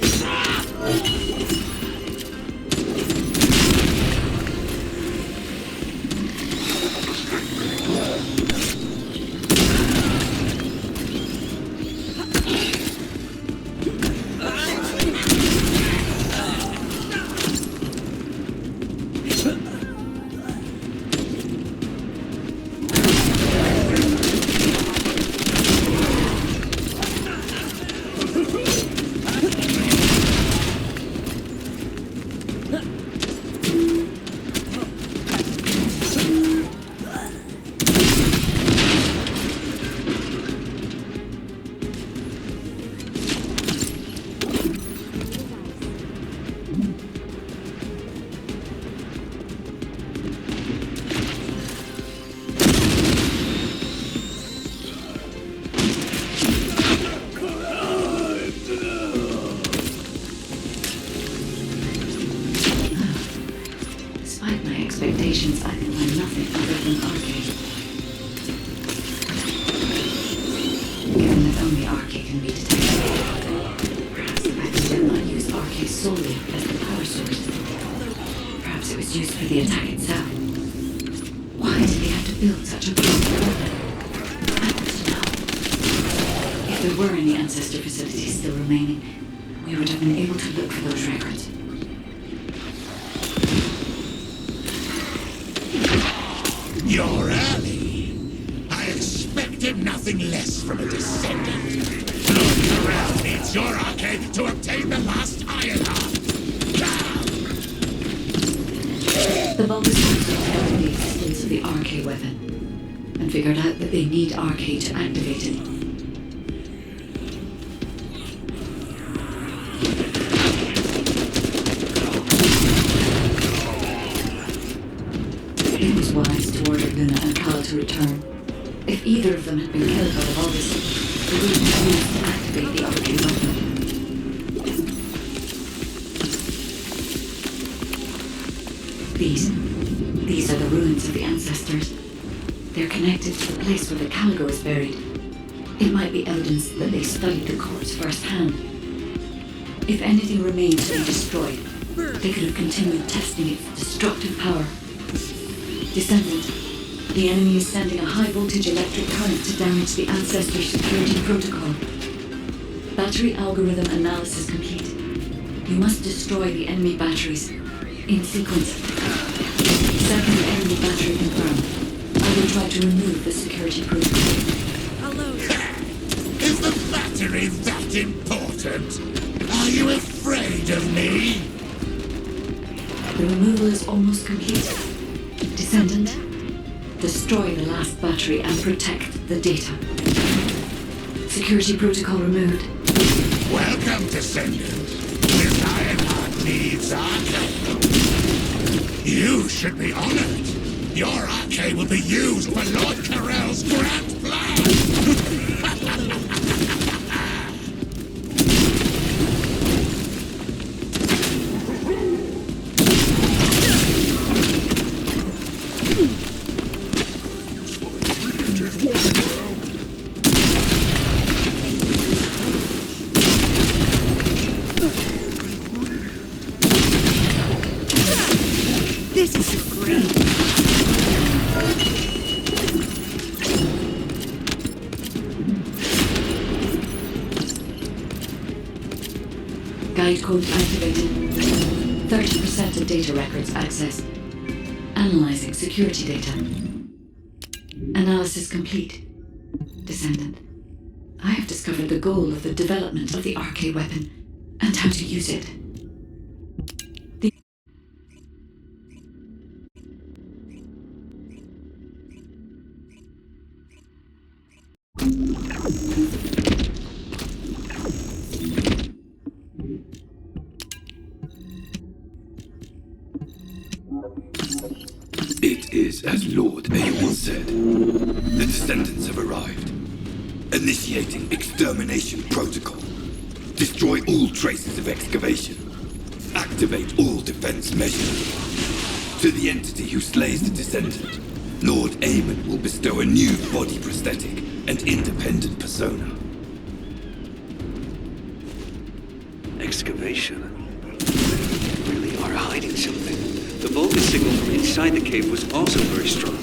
an arcade. Given that only arcade can be detected, perhaps the Vex did not use arcade solely as the power source. Perhaps it was used for the attack itself. Why did they have to build such a powerful weapon? I want to know. If there were any ancestor facilities still remaining, we would have been able to look for those records. You're early. I expected nothing less from a descendant. Lord Corral needs your arcade to obtain the last iron heart. The Vulgus discovered the existence of the arcade weapon and figured out that they need arcade to activate it. It was wise to order Luna and Cal to return. If either of them had been killed by the Vulgus, they would have been used to activate the arcade weapon. These are the ruins of the ancestors. They're connected to the place where the Caligo is buried. It might be evidence that they studied the corpse firsthand. If anything remained to be destroyed, they could have continued testing its destructive power. Descendant, the enemy is sending a high-voltage electric current to damage the ancestor security protocol. Battery algorithm analysis complete. You must destroy the enemy batteries in sequence. Second enemy battery confirmed. I will try to remove the security protocol. Hello. Is the battery that important? Are you afraid of me? The removal is almost complete. Descendant, destroy the last battery and protect the data. Security protocol removed. Welcome, Descendant. This iron heart needs arcade. You should be honored. Your arcade will be used for Lord Carell's grand plan. This is great. Guide code activated. 30% of data records accessed. Analyzing security data. Analysis complete. Descendant, I have discovered the goal of the development of the arcade weapon and how to use it. It is as Lord Abel said. The Descendants have arrived. Initiating extermination protocol. Destroy all traces of excavation. Activate all defense measures. To the entity who slays the Descendant, Lord Aemon will bestow a new body prosthetic and independent persona. Excavation? They really are hiding something. The Vulgus signal from inside the cave was also very strong.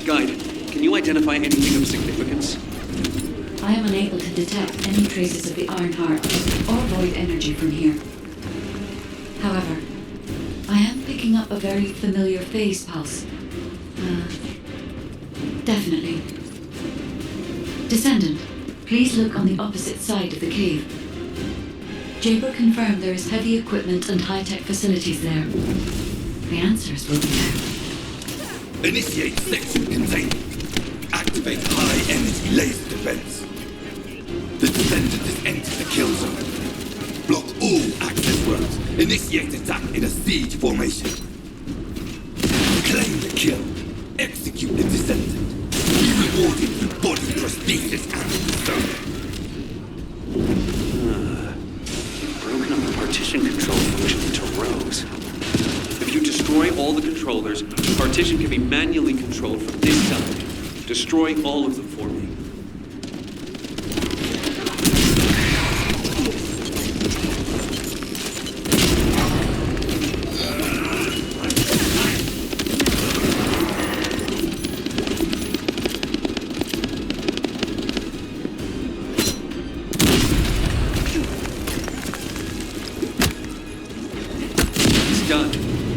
Guide, can you identify anything of significance? I am unable to detect any traces of the Iron Heart or void energy from here. However, I am picking up a very familiar phase pulse. Definitely. Descendant, please look on the opposite side of the cave. Jaber confirmed there is heavy equipment and high-tech facilities there. The answers will be there. Initiate section containment. Activate high-energy laser defense. The Descendant has entered the kill zone. Block all access roads. Initiate attack in a siege formation. Claim the kill. Execute the Descendant. Be rewarded with body prosthesis and persona. Broken up the partition control function into rows. If you destroy all the controllers, partition partition can be manually controlled from this side. Destroy all of them for me.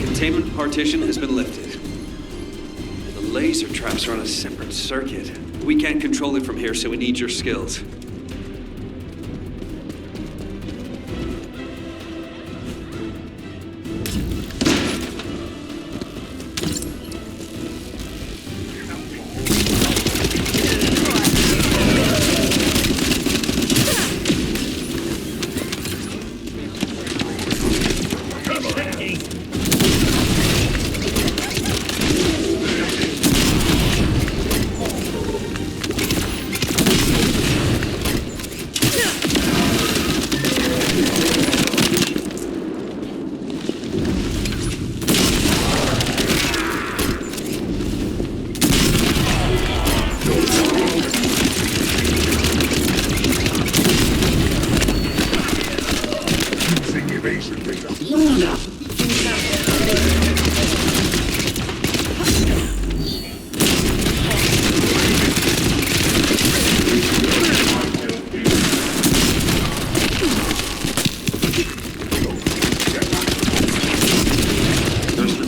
Containment partition has been lifted. The laser traps are on a separate circuit. We can't control it from here, so we need your skills.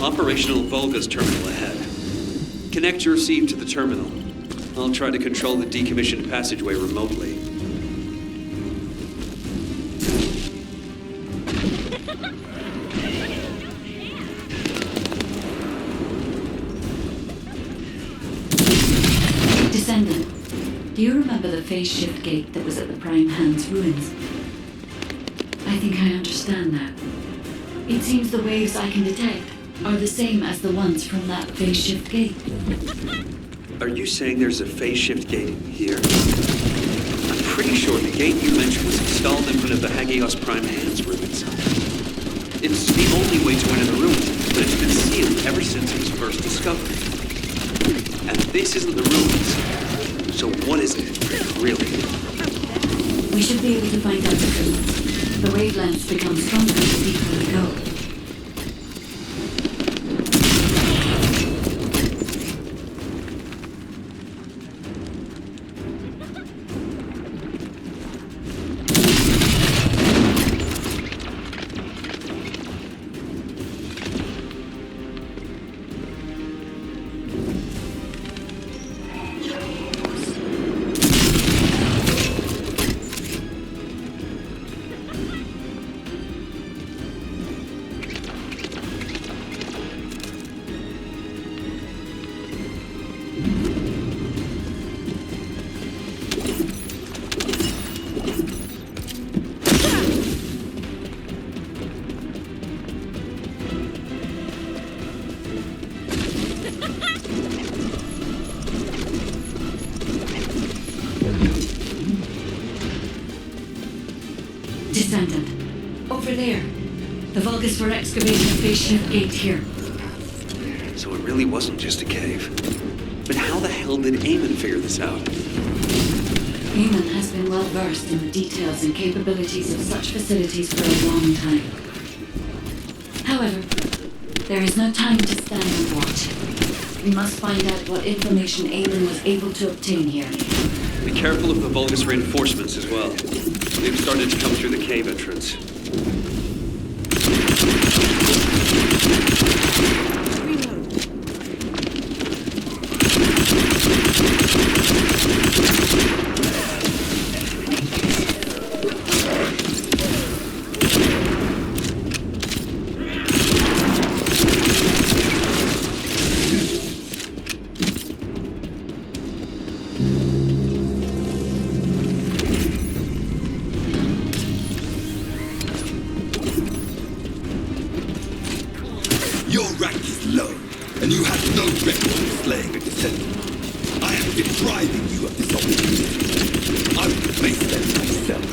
Operational Volga's terminal ahead. Connect your receive to the terminal. I'll try to control the decommissioned passageway remotely. Descendant, do you remember the phase shift gate that was at the Prime Hand's ruins? I think I understand now. It seems the waves I can detect are the same as the ones from that phase shift gate. Are you saying there's a phase shift gate here? I'm pretty sure the gate you mentioned was installed in front of the Hagios Prime Hand's ruins. It's the only way to enter the ruins, but it's been sealed ever since it was first discovered. And this isn't the ruins. So what is it, really? We should be able to find out the truth. The wavelengths become stronger the deeper we go. Descendant. Over there. The Vulgus were excavating a phase shift gate here. So it really wasn't just a cave. But how the hell did Eamon figure this out? Eamon has been well versed in the details and capabilities of such facilities for a long time. However, there is no time to stand and watch. We must find out what information Eamon was able to obtain here. Be careful of the Vulgus reinforcements as well. They've started to come through the cave entrance. Your rank is low, and you have no record of slaying a descendant. I am depriving you of this opportunity. I will face them myself.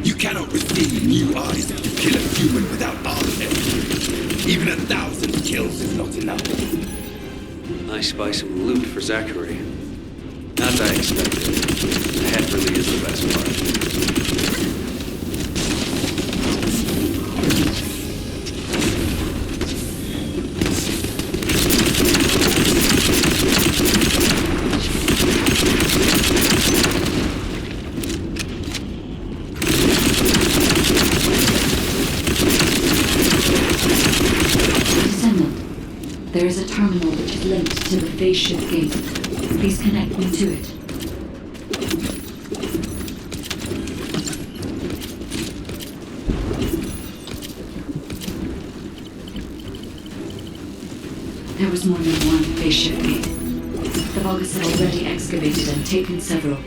You cannot receive new eyes to kill a human without our help. Even 1,000 kills is not enough. I spy some loot for Zachary. As I expected, the head really is the best part. Descendant, there is a terminal which is linked to the phase shift gate. Please connect me to it. There was more than one phase shift gate. The Vulgus had already excavated and taken several.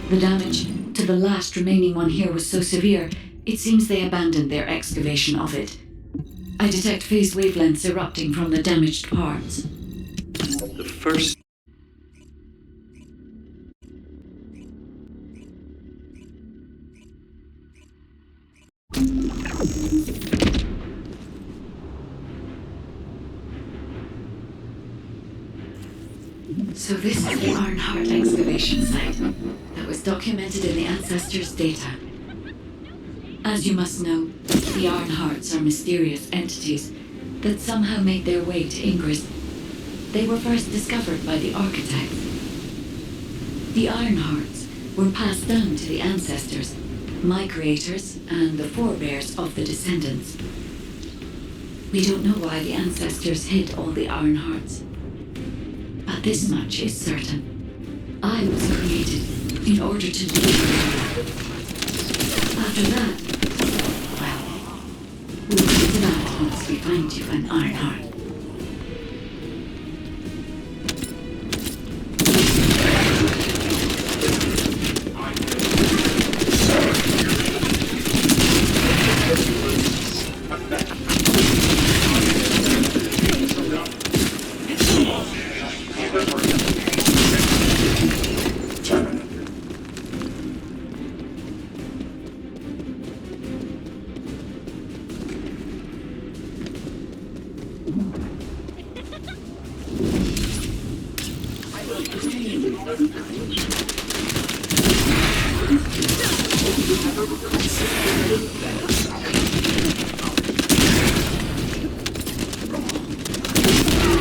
The damage to the last remaining one here was so severe, it seems they abandoned their excavation of it. I detect phase wavelengths erupting from the damaged parts. The first... So this is the Arnhart excavation site that was documented in the Ancestors' data. As you must know, the Arnharts are mysterious entities that somehow made their way to Ingress. They were first discovered by the architects. The Arnharts were passed down to the Ancestors, my creators, and the forebears of the Descendants. We don't know why the Ancestors hid all the Arnharts. But this much is certain. I was created in order to live. After that, well, we'll come to that once we find you an Arnhart.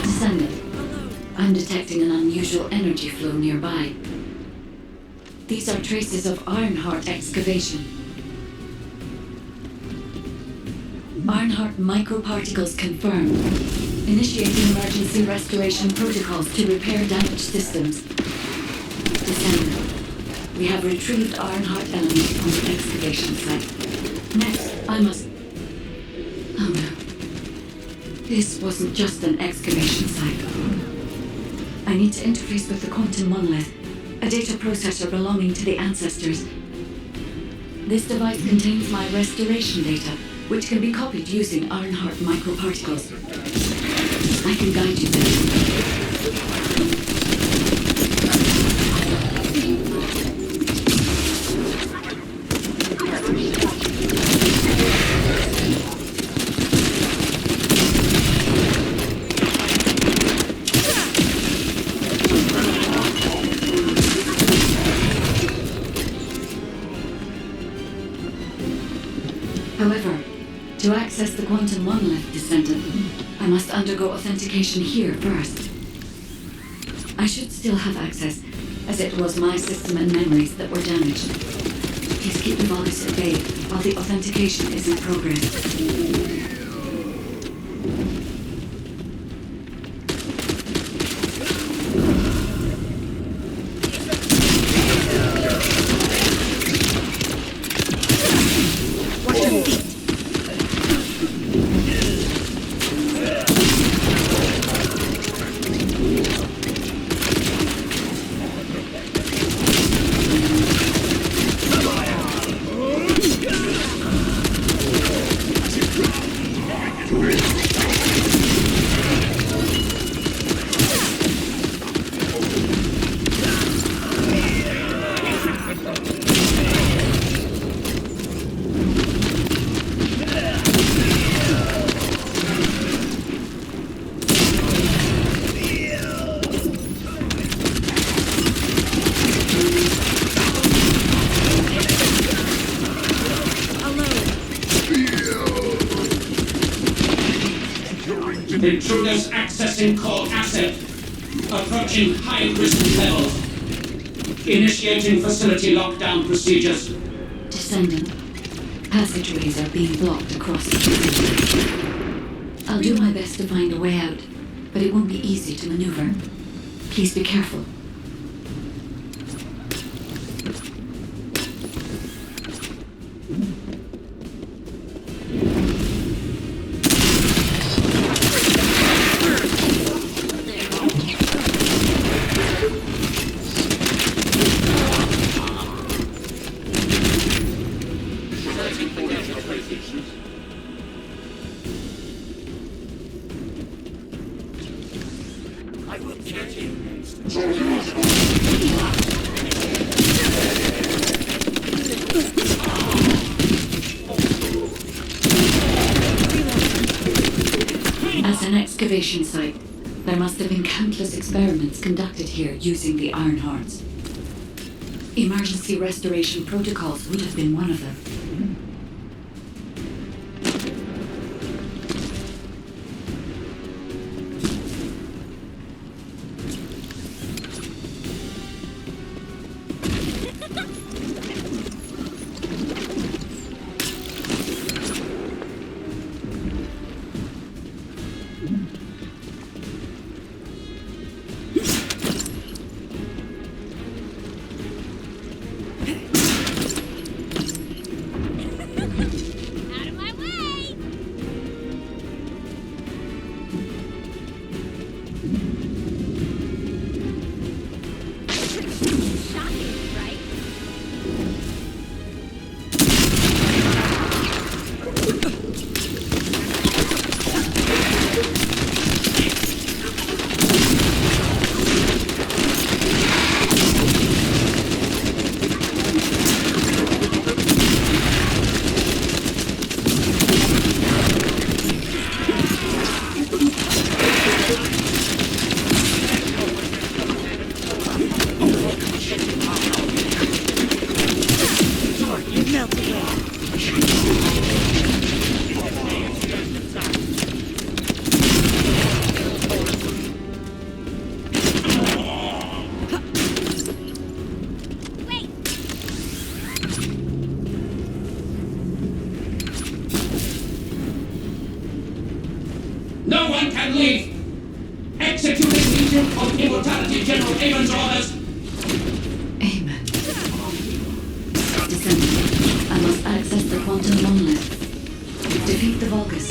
Descendant, I'm detecting an unusual energy flow nearby. These are traces of Arnhart excavation. Arnhart microparticles confirmed. Initiating emergency restoration protocols to repair damaged systems. Descendant, we have retrieved Arnhart elements from the excavation site. Next, I must... Oh no. This wasn't just an excavation site. I need to interface with the quantum monolith, a data processor belonging to the Ancestors. This device contains my restoration data, which can be copied using Arnhart microparticles. I can guide you there. However, to access the quantum monolith, Descendant, I must undergo authentication here first. I should still have access, as it was my system and memories that were damaged. Please keep the Vulgus at bay while the authentication is in progress. Intruders accessing core asset. Approaching high-risk levels. Initiating facility lockdown procedures. Descendant. Passageways are being blocked across the facility. I'll do my best to find a way out, but it won't be easy to maneuver. Please be careful. As an excavation site, there must have been countless experiments conducted here using the iron hearts. Emergency restoration protocols would have been one of them. No one can leave! Executing Legion of Immortality General Amon's orders! Amen. Descendant, I must access the quantum monolith. Defeat the Vulgus.